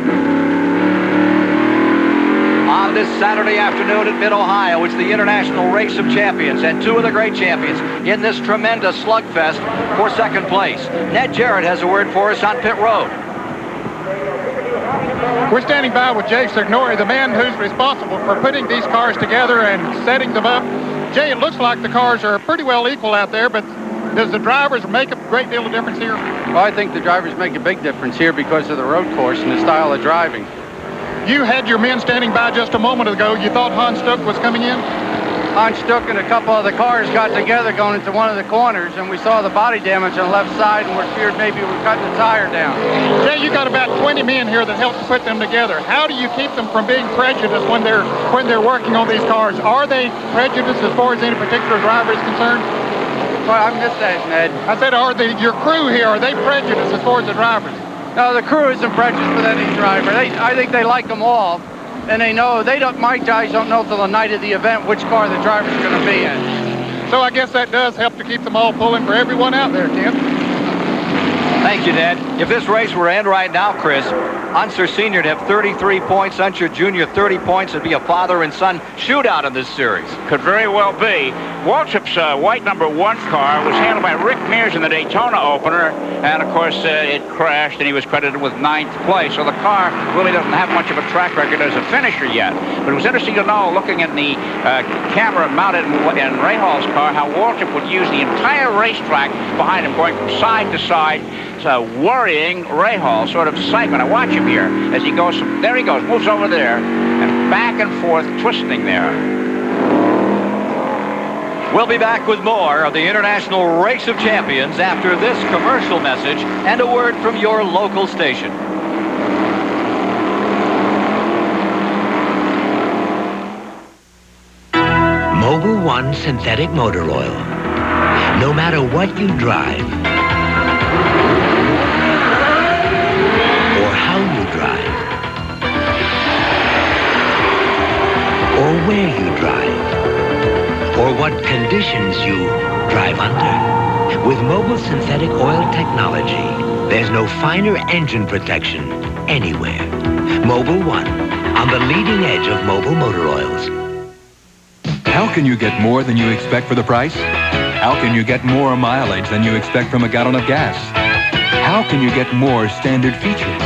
On this Saturday afternoon at Mid-Ohio, it's the International Race of Champions, and two of the great champions in this tremendous slugfest for second place. Ned Jarrett has a word for us on pit road. We're standing by with Jay Signori, the man who's responsible for putting these cars together and setting them up. Jay, it looks like the cars are pretty well equal out there, but does the drivers make a great deal of difference here? Well, I think the drivers make a big difference here because of the road course and the style of driving. You had your men standing by just a moment ago. You thought Hans Stuck was coming in? Hans Stuck and a couple of the cars got together going into one of the corners, and we saw the body damage on the left side, and we're feared maybe we're cutting the tire down. Jay, you got about 20 men here that helped to put them together. How do you keep them from being prejudiced when they're working on these cars? Are they prejudiced as far as any particular driver is concerned? Well, I missed that, Ned. I said, your crew here, are they prejudiced as far as the drivers? No, the crew isn't prejudiced with any driver. I think they like them all. And they know, my guys don't know till the night of the event which car the driver's going to be in. So I guess that does help to keep them all pulling for everyone out there, Ken. Thank you, Ned. If this race were to end right now, Chris, Unser Sr. would have 33 points, Unser Jr. 30 points. It'd be a father and son shootout in this series. Could very well be. Waltrip's white number 1 car was handled by Rick Mears in the Daytona opener, and of course it crashed, and he was credited with 9th place. So the car really doesn't have much of a track record as a finisher yet. But it was interesting to know, looking at the camera mounted in Rahal's car, how Waltrip would use the entire racetrack behind him, going from side to side, worrying Rahal, sort of psycho. Now watch him here as he goes from, there he goes, moves over there, and back and forth, twisting there. We'll be back with more of the International Race of Champions after this commercial message and a word from your local station. Mobil 1 synthetic motor oil. No matter what you drive, or how you drive, or where you drive, or or what conditions you drive under. With mobile synthetic oil technology, there's no finer engine protection anywhere. Mobil 1, on the leading edge of mobile motor oils. How can you get more than you expect for the price? How can you get more mileage than you expect from a gallon of gas? How can you get more standard features?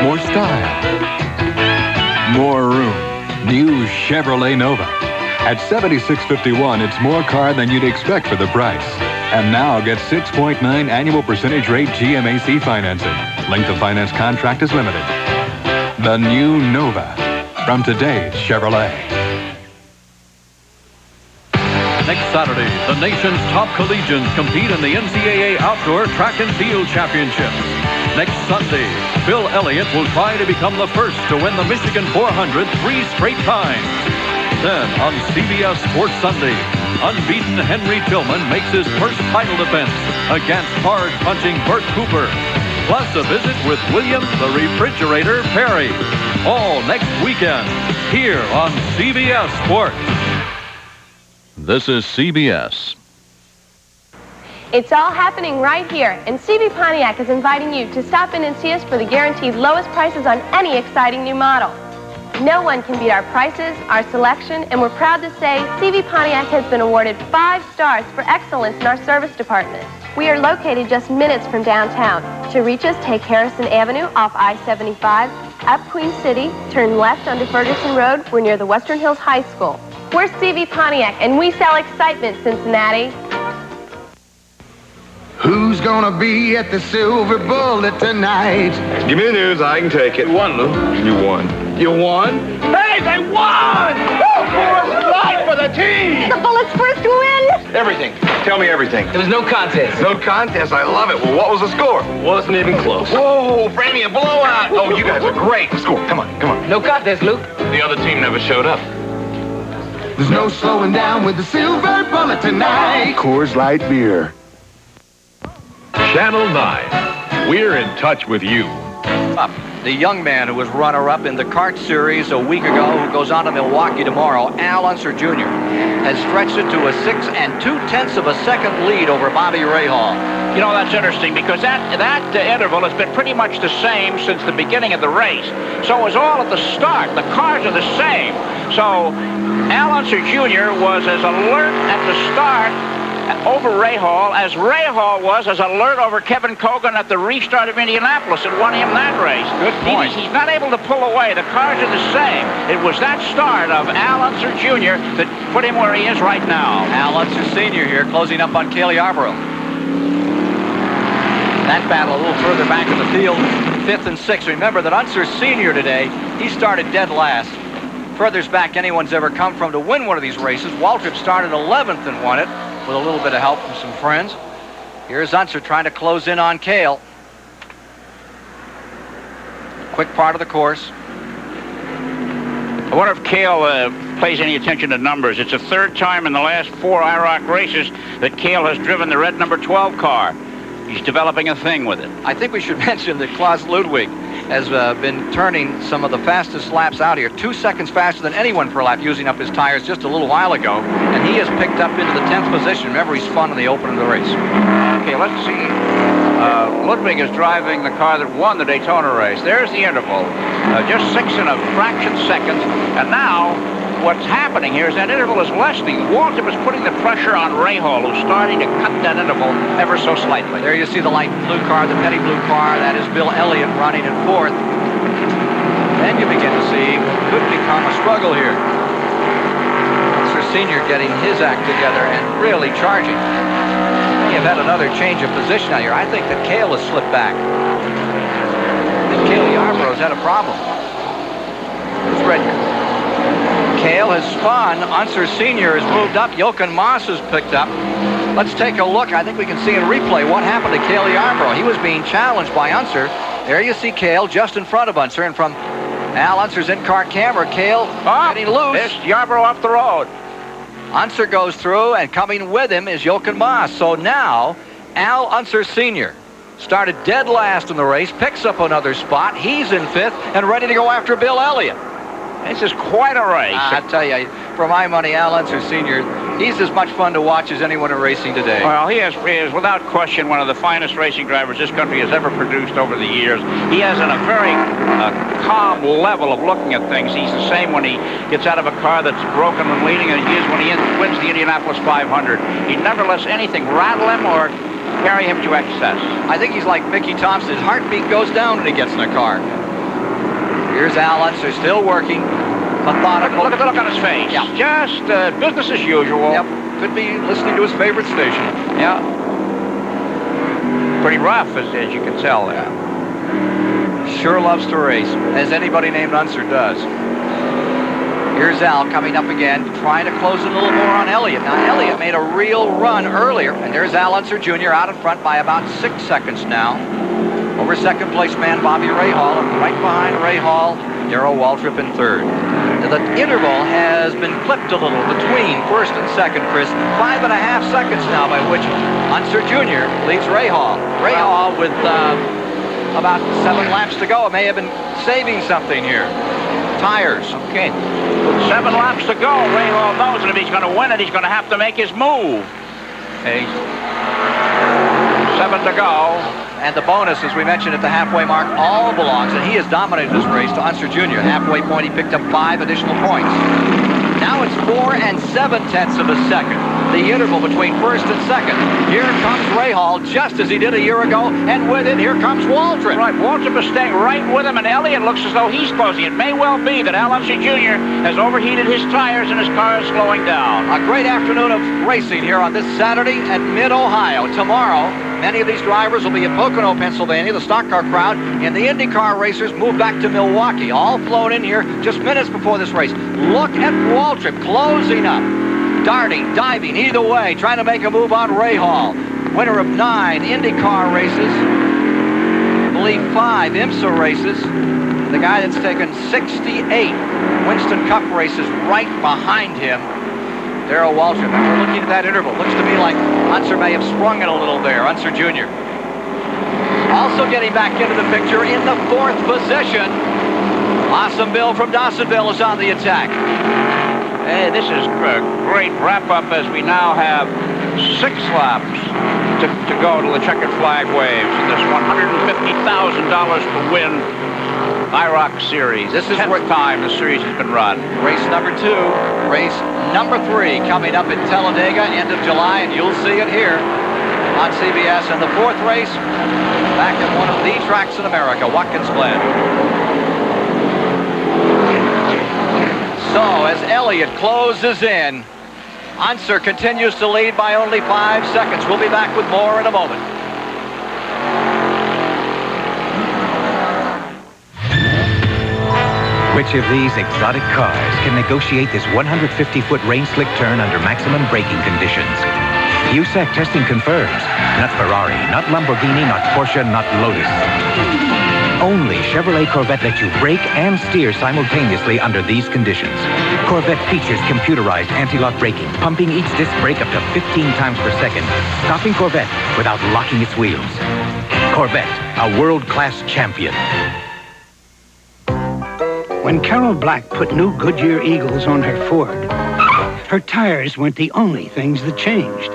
More style? More room? New Chevrolet Nova. At $76.51, it's more car than you'd expect for the price. And now get 6.9 annual percentage rate GMAC financing. Length of finance contract is limited. The new Nova from today's Chevrolet. Next Saturday, the nation's top collegians compete in the NCAA Outdoor Track and Field Championships. Next Sunday, Bill Elliott will try to become the first to win the Michigan 400 3 straight times. Then, on CBS Sports Sunday, unbeaten Henry Tillman makes his first title defense against hard-punching Bert Cooper. Plus a visit with William the Refrigerator Perry. All next weekend, here on CBS Sports. This is CBS. It's all happening right here, and CB Pontiac is inviting you to stop in and see us for the guaranteed lowest prices on any exciting new model. No one can beat our prices, our selection, and we're proud to say CB Pontiac has been awarded 5 stars for excellence in our service department. We are located just minutes from downtown. To reach us, take Harrison Avenue off I-75, up Queen City, turn left onto Ferguson Road. We're near the Western Hills High School. We're CV Pontiac, and we sell excitement, Cincinnati. Who's gonna be at the Silver Bullet tonight? Give me the news, I can take it. You won, Lou. You won. You won? Hey, they won! Right for the team! The Bullets' first win! Everything. Tell me everything. There was no contest. No contest? I love it. Well, what was the score? Wasn't even close. Whoa, Franny, a blowout. Oh, you guys are great. The score. Come on, come on. No contest, Luke. The other team never showed up. There's no slowing down with the Silver Bullet tonight. Coors Light beer. Channel 9. We're in touch with you. The young man who was runner-up in the kart series a week ago, who goes on to Milwaukee tomorrow, Al Unser Jr., has stretched it to a 6 2/10 of a second lead over Bobby Rahal. You know, that's interesting because that interval has been pretty much the same since the beginning of the race. So it was all at the start. The cars are the same. So Al Unser Jr. was as alert at the start over Rahal as Rahal was as alert over Kevin Cogan at the restart of Indianapolis and won him that race. Good point. He's not able to pull away. The cars are the same. It was that start of Al Unser Jr. that put him where he is right now. Al Unser Sr. here closing up on Cale Yarborough. That battle a little further back in the field, 5th and 6th. Remember that Unser Sr. today, he started dead last. Furthest back anyone's ever come from to win one of these races. Waltrip started 11th and won it with a little bit of help from some friends. Here's Unser trying to close in on Cale. Quick part of the course. I wonder if Cale pays any attention to numbers. It's the 3rd time in the last 4 IROC races that Cale has driven the red number 12 car. He's developing a thing with it. I think we should mention that Klaus Ludwig has been turning some of the fastest laps out here. 2 seconds faster than anyone per lap, using up his tires just a little while ago. And he has picked up into the 10th position. Remember, he's spun in the opening of the race. Okay, let's see. Ludwig is driving the car that won the Daytona race. There's the interval. Just 6 and a fraction seconds. And now, what's happening here is that interval is lessening. Waltrip is putting the pressure on Rahal, who's starting to cut that interval ever so slightly. There you see the light blue car, the petty blue car. That is Bill Elliott running in 4th. Then you begin to see what could become a struggle here. Unser Sr. getting his act together and really charging. We have had another change of position out here. I think that Cale has slipped back. I think Cale Yarborough's had a problem. Who's Redger? Cale has spun. Unser Sr. has moved up. Jochen Maas has picked up. Let's take a look. I think we can see in replay what happened to Cale Yarborough. He was being challenged by Unser. There you see Cale just in front of Unser. And from Al Unser's in-car camera, Cale getting loose. There's Yarborough off the road. Unser goes through, and coming with him is Jochen Maas. So now, Al Unser Sr. started dead last in the race, picks up another spot. He's in 5th and ready to go after Bill Elliott. This is quite a race. I tell you, for my money, Al Unser Sr. He's as much fun to watch as anyone in racing today. Well, he is without question one of the finest racing drivers this country has ever produced over the years. He has a very calm level of looking at things. He's the same when he gets out of a car that's broken when leading as he is when he wins the Indianapolis 500. He never lets anything rattle him or carry him to excess. I think he's like Mickey Thompson. His heartbeat goes down when he gets in a car. Here's Al Unser still working. Methodical. Look at the look on his face. Yeah. Just business as usual. Yep. Could be listening to his favorite station. Yeah. Pretty rough, as you can tell there. Sure loves to race, as anybody named Unser does. Here's Al coming up again, trying to close it a little more on Elliott. Now, Elliott made a real run earlier, and there's Al Unser Jr. out in front by about 6 seconds now. Over second place man Bobby Rahal, and right behind Rahal, Darrell Waltrip in third. Now, the interval has been clipped a little between first and second, Chris. 5.5 seconds now by which Unser Jr. leads Rahal. Rahal with about 7 laps to go. It may have been saving something here. Tires. Okay. With 7 laps to go, Rahal knows that if he's going to win it, he's going to have to make his move. Okay. 7 to go. And the bonus, as we mentioned at the halfway mark, all belongs, and he has dominated this race, to Unser Jr. Halfway point, he picked up 5 additional points. Now it's 4 7/10 of a second. The interval between first and second. Here comes Rahal, just as he did a year ago, and with it, here comes Waltrip. Right, Waltrip is staying right with him, and Elliott looks as though he's closing. It may well be that Al Unser Jr. has overheated his tires and his car is slowing down. A great afternoon of racing here on this Saturday at Mid-Ohio. Tomorrow, many of these drivers will be in Pocono, Pennsylvania. The stock car crowd and the IndyCar racers move back to Milwaukee, all flown in here just minutes before this race. Look at Waltrip closing up. Darting, diving, either way, trying to make a move on Rahal. Winner of 9 IndyCar races. I believe 5 IMSA races. The guy that's taken 68 Winston Cup races right behind him, Darrell Waltrip. And we're looking at that interval. Looks to me like Unser may have sprung it a little there, Unser Jr. Also getting back into the picture in the 4th position. Awesome Bill from Dawsonville is on the attack. Hey, this is a great wrap-up as we now have 6 laps to go to the checkered flag waves. And this $150,000 to win IROC series. This is the 10th time the series has been run. Race number 2, race number 3 coming up in Talladega, end of July, and you'll see it here on CBS. And the 4th race, back at one of the tracks in America, Watkins Glen. So, as Elliott closes in, Unser continues to lead by only 5 seconds. We'll be back with more in a moment. Which of these exotic cars can negotiate this 150-foot rain-slick turn under maximum braking conditions? USAC testing confirms. Not Ferrari, not Lamborghini, not Porsche, not Lotus. Only Chevrolet Corvette lets you brake and steer simultaneously under these conditions. Corvette features computerized anti-lock braking, pumping each disc brake up to 15 times per second, stopping Corvette without locking its wheels. Corvette, a world-class champion. When Carol Black put new Goodyear Eagles on her Ford, her tires weren't the only things that changed.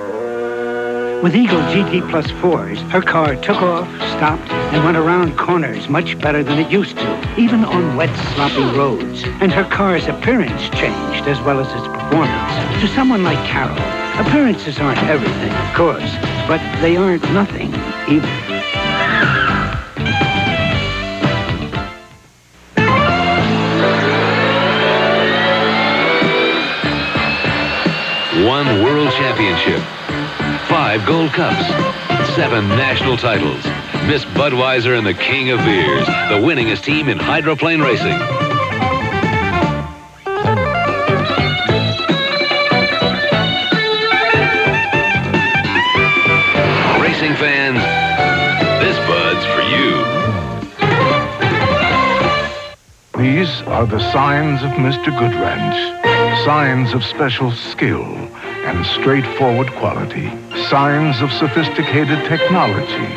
With Eagle GT Plus 4s, her car took off, stopped, and went around corners much better than it used to, even on wet, sloppy roads. And her car's appearance changed as well as its performance. To someone like Carol, appearances aren't everything, of course, but they aren't nothing either. One world championship, 5 gold cups, 7 national titles. Miss Budweiser and the king of beers, the winningest team in hydroplane racing. Racing fans, this Bud's for you. These are the signs of Mr. Goodwrench. Signs of special skill and straightforward quality. Signs of sophisticated technology.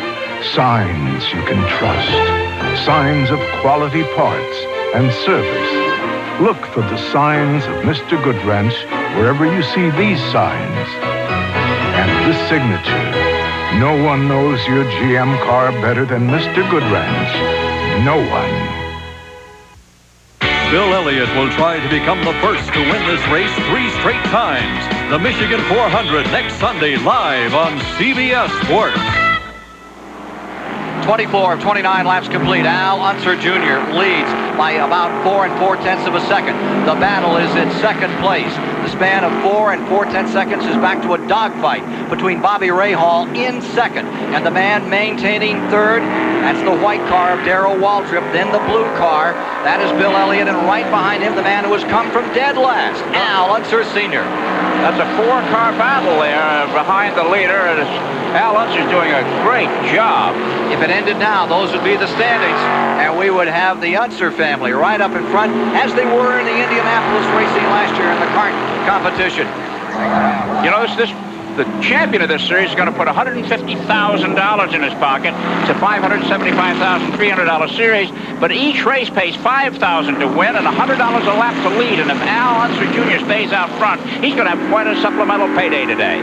Signs you can trust. Signs of quality parts and service. Look for the signs of Mr. Goodwrench wherever you see these signs and this signature, no one knows your GM car better than Mr. Goodranch. No one. Bill Elliott will try to become the first to win this race 3 straight times. The Michigan 400 next Sunday live on CBS Sports. 24 of 29 laps complete. Al Unser Jr. leads by about 4 4/10 of a second. The battle is in second place. The span of 4 4/10 seconds is back to a dogfight between Bobby Rahal in second and the man maintaining third. That's the white car of Darrell Waltrip. Then the blue car. That is Bill Elliott, and right behind him, the man who has come from dead last, Al Unser Sr. That's a 4-car battle there behind the leader. And Al Unser's doing a great job. If it ended now, those would be the standings, and we would have the Unser family right up in front, as they were in the Indianapolis racing last year in the kart competition. You know, the champion of this series is going to put $150,000 in his pocket. It's a $575,300 series, but each race pays $5,000 to win and $100 a lap to lead. And if Al Unser Jr. stays out front, he's going to have quite a supplemental payday today.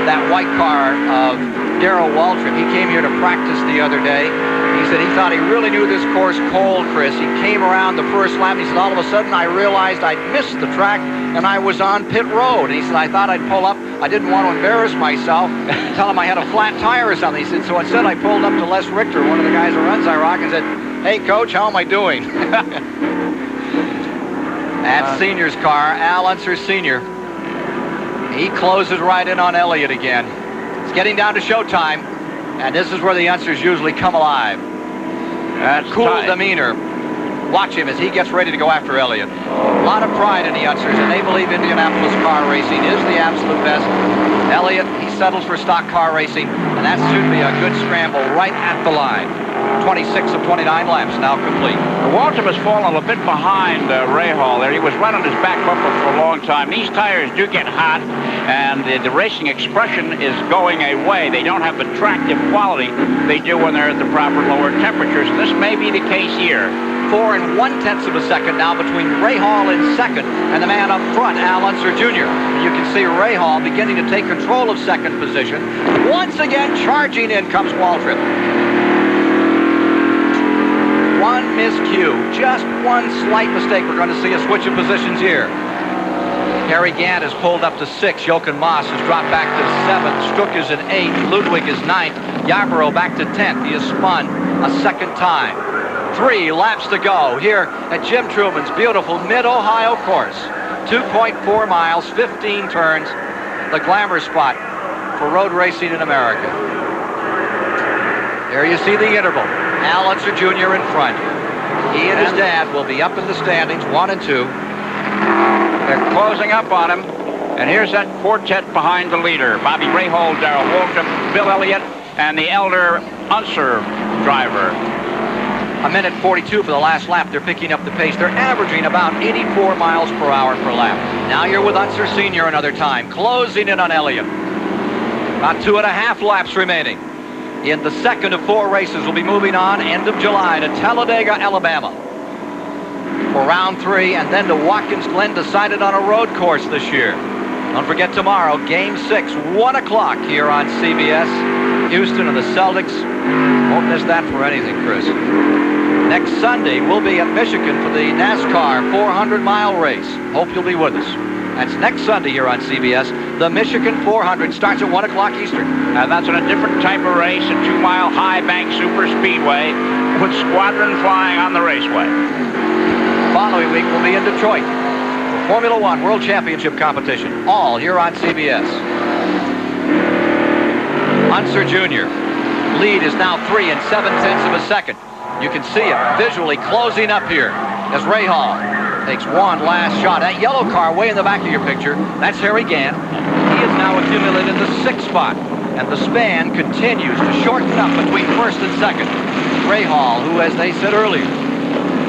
That white car of Darrell Waltrip, he came here to practice the other day. He said he thought he really knew this course cold, Chris. He came around the first lap, and he said, all of a sudden I realized I'd missed the track, and I was on pit road. And he said, I thought I'd pull up. I didn't want to embarrass myself, tell him I had a flat tire or something. He said, so instead I pulled up to Les Richter, one of the guys who runs IROC, and said, hey, Coach, how am I doing? That senior's car, Al Unser Sr., he closes right in on Elliott again. It's getting down to showtime, and this is where the Unsers usually come alive. That's cool tight. demeanor. Watch him as he gets ready to go after Elliott. A lot of pride in the Unsers, and they believe Indianapolis car racing is the absolute best. Elliott, he settles for stock car racing, and that should be a good scramble right at the line. 26 of 29 laps now complete. Waltrip has fallen a bit behind Rahal there. He was running his back bumper for a long time. These tires do get hot, and the racing expression is going away. They don't have the tractive quality they do when they're at the proper lower temperatures, and this may be the case here. 4 1/10 of a second now between Rahal in second and the man up front, Al Unser Jr. You can see Rahal beginning to take control of second position. Once again, charging in comes Waltrip. One miscue, just one slight mistake. We're going to see a switch of positions here. Harry Gant has pulled up to 6. Jochen Maas has dropped back to 7th. Stuck is in 8th. Ludwig is 9th. Yarborough back to 10th. He has spun a second time. 3 laps to go here at Jim Truman's beautiful Mid-Ohio course. 2.4 miles, 15 turns, the glamour spot for road racing in America. There you see the interval. Al Unser Jr. in front. He and his dad will be up in the standings, 1 and 2. They're closing up on him. And here's that quartet behind the leader. Bobby Rahal, Darrell Waltrip, Bill Elliott, and the elder Unser driver. 1:42 for the last lap. They're picking up the pace. They're averaging about 84 miles per hour per lap. Now you're with Unser Sr. another time, closing in on Elliott. About 2.5 laps remaining. In the second of 4 races, we'll be moving on end of July to Talladega, Alabama for round 3, and then to Watkins Glen, decided on a road course this year. Don't forget tomorrow, Game 6, 1 o'clock here on CBS. Houston and the Celtics. Won't miss that for anything, Chris. Next Sunday, we'll be at Michigan for the NASCAR 400-mile race. Hope you'll be with us. That's next Sunday here on CBS. The Michigan 400 starts at 1 o'clock Eastern. And that's in a different type of race, a 2-mile high bank super speedway with squadron flying on the raceway. Following week, we'll be in Detroit for Formula One World Championship competition. All here on CBS. Unser Jr. Lead is now 3 7/10 of a second. You can see it visually closing up here as Rahal takes one last shot. That yellow car way in the back of your picture, that's Harry Gant. He is now accumulated the 6th spot, and the span continues to shorten up between first and second. Rahal, who, as they said earlier,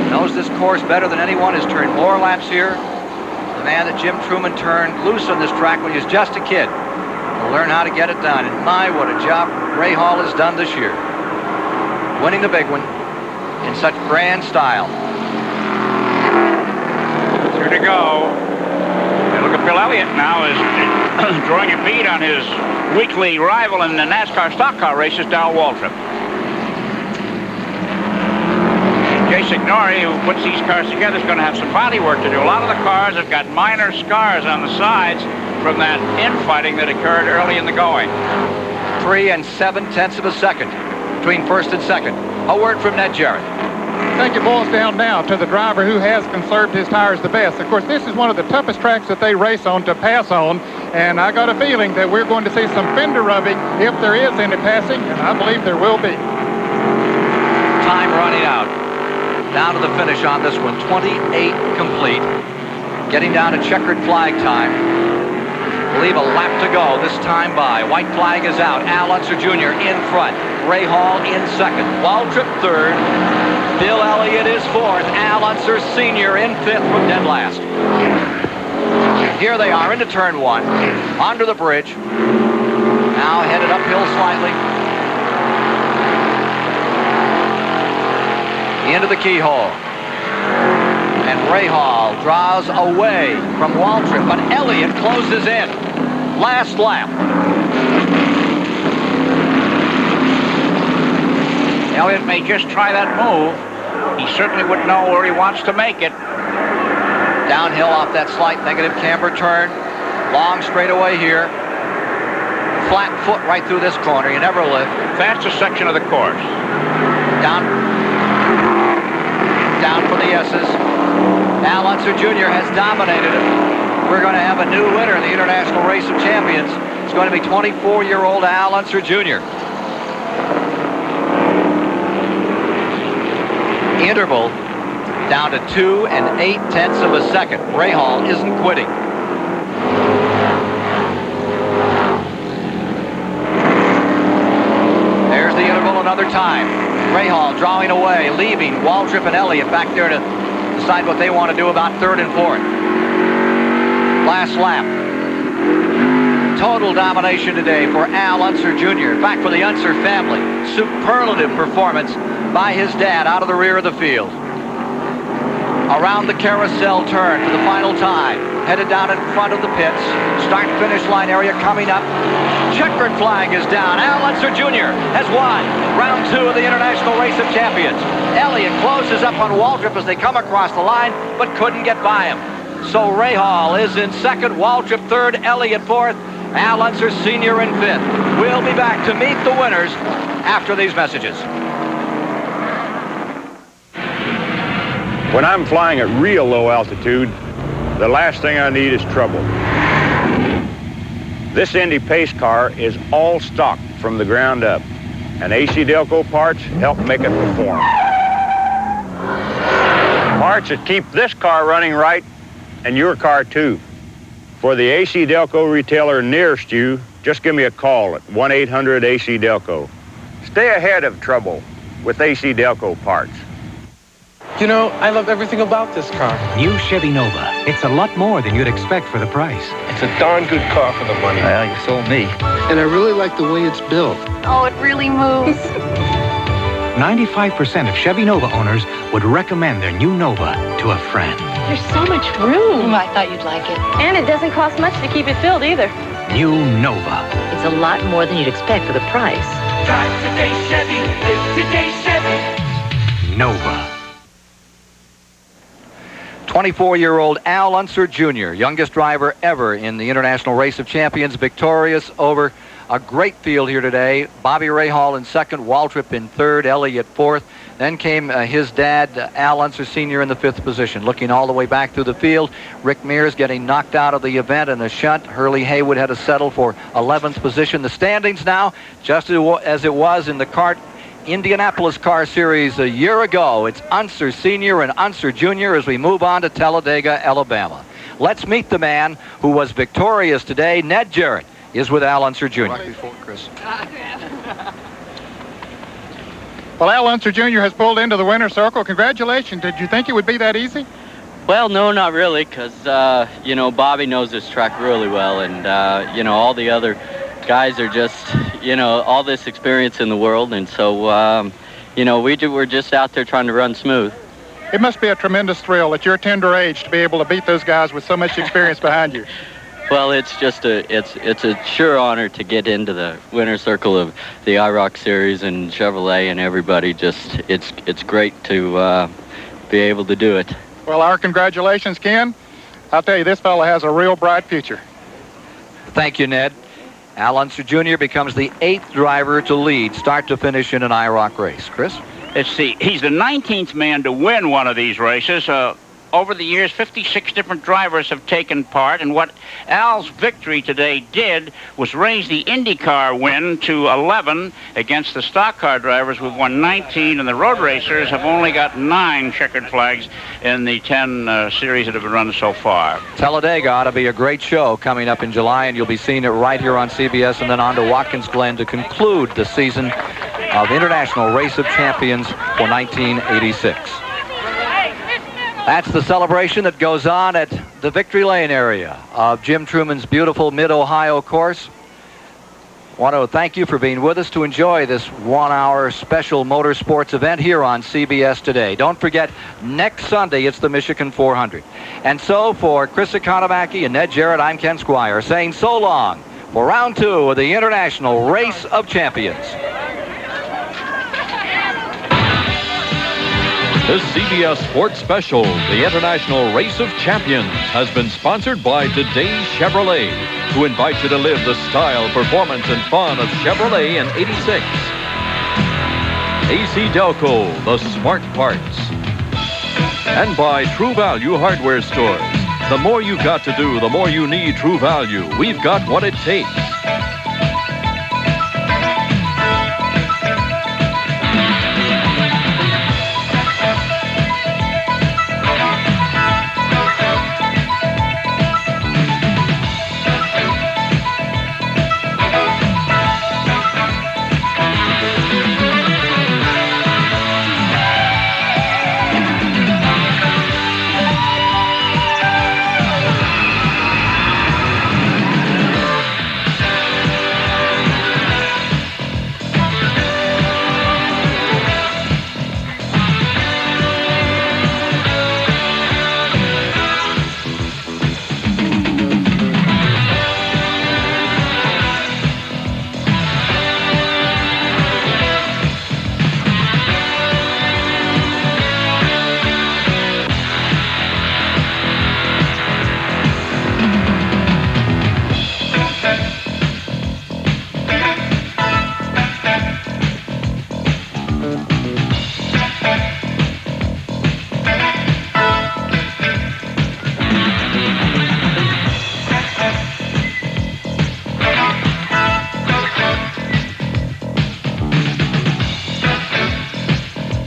knows this course better than anyone, has turned more laps here. The man that Jim Truman turned loose on this track when he was just a kid. He'll learn how to get it done, and my, what a job Rahal has done this year. Winning the big one in such grand style. Through to go. And Look at Bill Elliott now is drawing a bead on his weekly rival in the NASCAR stock car races, Dow Waltrip. Jay Signori, who puts these cars together, is going to have some body work to do. A lot of the cars have got minor scars on the sides from that infighting that occurred early in the going. 3 7/10 of a second between first and second. A word from Ned Jarrett. I think it boils down now to the driver who has conserved his tires the best. Of course, this is one of the toughest tracks that they race on to pass on, and I got a feeling that we're going to see some fender rubbing if there is any passing, and I believe there will be. Time running out. Down to the finish on this one. 28 complete. Getting down to checkered flag time. I believe a lap to go. This time by. White flag is out. Al Unser Jr. in front. Ray Hall in second. Waltrip third. Bill Elliott is fourth. Al Unser Sr. in fifth from dead last. Here they are into turn one. Onto the bridge. Now headed uphill slightly. Into the keyhole. And Ray Hall draws away from Waltrip, but Elliott closes in. Last lap. Elliott may just try that move. He certainly would know where he wants to make it. Downhill off that slight negative camber turn. Long straightaway here. Flat foot right through this corner. You never lift. Fastest section of the course. Down for the S's. Al Unser Jr. has dominated it. We're going to have a new winner in the International Race of Champions. It's going to be 24-year-old Al Unser Jr. Interval down to 2 8/10 of a second. Ray Hall isn't quitting. There's the interval another time. Ray Hall drawing away, leaving Waltrip and Elliott back there to decide what they want to do about third and fourth. Last lap. Total domination today for Al Unser Jr. In fact, for the Unser family. Superlative performance by his dad out of the rear of the field. Around the carousel turn for the final time. Headed down in front of the pits. Start-finish line area coming up. Checkered flag is down. Al Unser Jr. has won round 2 of the International Race of Champions. Elliott closes up on Waltrip as they come across the line, but couldn't get by him. So Ray Hall is in second, Waltrip third, Elliott fourth, Al Unser Sr. in fifth. We'll be back to meet the winners after these messages. When I'm flying at real low altitude, the last thing I need is trouble. This Indy Pace car is all stock from the ground up, and AC Delco parts help make it perform. Parts that keep this car running right, and your car too. For the AC Delco retailer nearest you, just give me a call at 1-800-AC-DELCO. Stay ahead of trouble with AC Delco parts. You know, I love everything about this car. New Chevy Nova. It's a lot more than you'd expect for the price. It's a darn good car for the money. Well, you sold me. And I really like the way it's built. Oh, it really moves. 95% of Chevy Nova owners would recommend their new Nova to a friend. There's so much room. I thought you'd like it. And it doesn't cost much to keep it filled either. New Nova. It's a lot more than you'd expect for the price. Drive today, Chevy. Live today, Chevy. Nova. 24-year-old Al Unser Jr., youngest driver ever in the International Race of Champions, victorious over a great field here today. Bobby Ray Hall in second, Waltrip in third, Elliott fourth. Then came his dad, Al Unser Sr. in the fifth position. Looking all the way back through the field, Rick Mears getting knocked out of the event in a shunt. Hurley Haywood had to settle for 11th position. The standings now, just as it was in the CART Indianapolis Car Series a year ago. It's Unser Sr. and Unser Jr. as we move on to Talladega, Alabama. Let's meet the man who was victorious today. Ned Jarrett is with Al Unser Jr. Right before Chris. Well, Al Unser Jr. has pulled into the winner's circle. Congratulations. Did you think it would be that easy? Well, no, not really, because, you know, Bobby knows this track really well, and, you know, all the other guys are just, you know, all this experience in the world, and so, you know, we're just out there trying to run smooth. It must be a tremendous thrill at your tender age to be able to beat those guys with so much experience behind you. Well, it's just it's a sure honor to get into the winner's circle of the IROC series, and Chevrolet and everybody. Just it's great to be able to do it. Well, our congratulations, Ken. I'll tell you, this fella has a real bright future. Thank you, Ned. Al Unser Jr. becomes the 8th driver to lead start to finish in an IROC race. Chris? Let's see. He's the 19th man to win one of these races. Over the years, 56 different drivers have taken part, and what Al's victory today did was raise the IndyCar win to 11 against the stock car drivers who've won 19, and the road racers have only got 9 checkered flags in the 10 series that have been run so far. Talladega ought to be a great show coming up in July, and you'll be seeing it right here on CBS, and then on to Watkins Glen to conclude the season of International Race of Champions for 1986. That's the celebration that goes on at the Victory Lane area of Jim Truman's beautiful Mid-Ohio course. I want to thank you for being with us to enjoy this 1-hour special motorsports event here on CBS Today. Don't forget, next Sunday, it's the Michigan 400. And so, for Chris Economaki and Ned Jarrett, I'm Ken Squire, saying so long for round 2 of the International Race of Champions. This CBS Sports Special, the International Race of Champions, has been sponsored by Today Chevrolet, who invite you to live the style, performance, and fun of Chevrolet in '86. AC Delco, the smart parts. And by True Value Hardware Stores. The more you've got to do, the more you need True Value. We've got what it takes.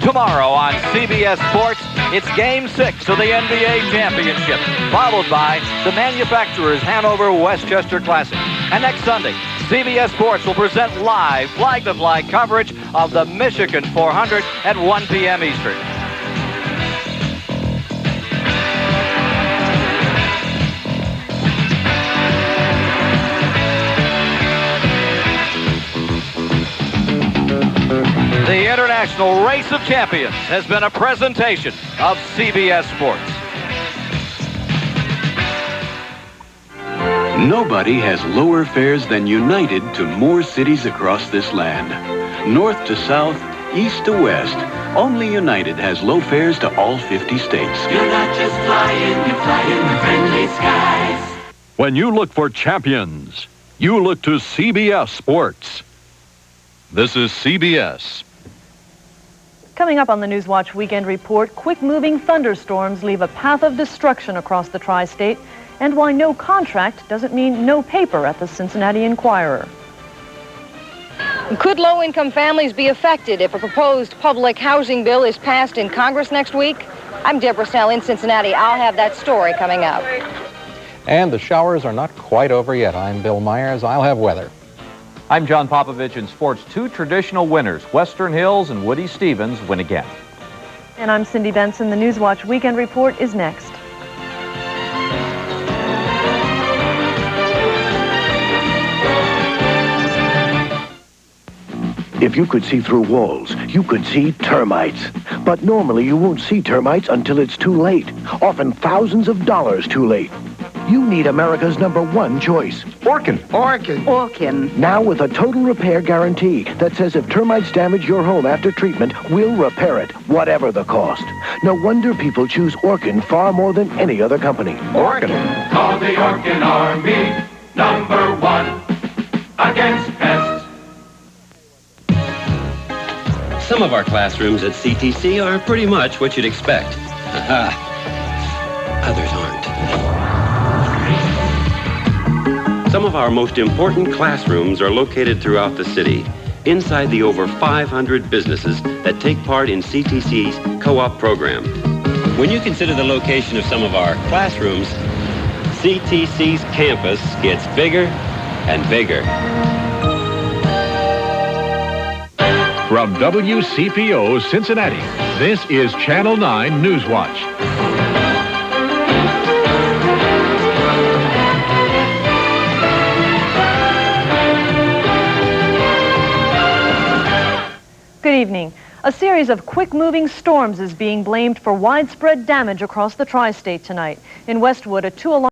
Tomorrow on CBS Sports, it's Game 6 of the NBA Championship, followed by the manufacturer's Hanover Westchester Classic. And next Sunday, CBS Sports will present live flag-to-flag coverage of the Michigan 400 at 1 p.m. Eastern. The International Race of Champions has been a presentation of CBS Sports. Nobody has lower fares than United to more cities across this land. North to south, east to west, only United has low fares to all 50 states. You're not just flying, you're flying friendly skies. When you look for champions, you look to CBS Sports. This is CBS. Coming up on the Newswatch Weekend Report, quick-moving thunderstorms leave a path of destruction across the tri-state, and why no contract doesn't mean no paper at the Cincinnati Enquirer. Could low-income families be affected if a proposed public housing bill is passed in Congress next week? I'm Deborah Snell in Cincinnati. I'll have that story coming up. And the showers are not quite over yet. I'm Bill Myers. I'll have weather. I'm John Popovich in sports. 2 traditional winners, Western Hills and Woody Stevens, win again. And I'm Cindy Benson. The Newswatch Weekend Report is next. If you could see through walls, you could see termites. But normally you won't see termites until it's too late, often thousands of dollars too late. You need America's #1 choice, Orkin. Orkin. Now with a total repair guarantee that says if termites damage your home after treatment, we'll repair it, whatever the cost. No wonder people choose Orkin far more than any other company. Orkin. Call the Orkin Army, #1 against pests. Some of our classrooms at CTC are pretty much what you'd expect. Others aren't. Some of our most important classrooms are located throughout the city, inside the over 500 businesses that take part in CTC's co-op program. When you consider the location of some of our classrooms, CTC's campus gets bigger and bigger. From WCPO Cincinnati, this is Channel 9 Newswatch. Good evening. A series of quick-moving storms is being blamed for widespread damage across the tri-state tonight. In Westwood, a 2-alarm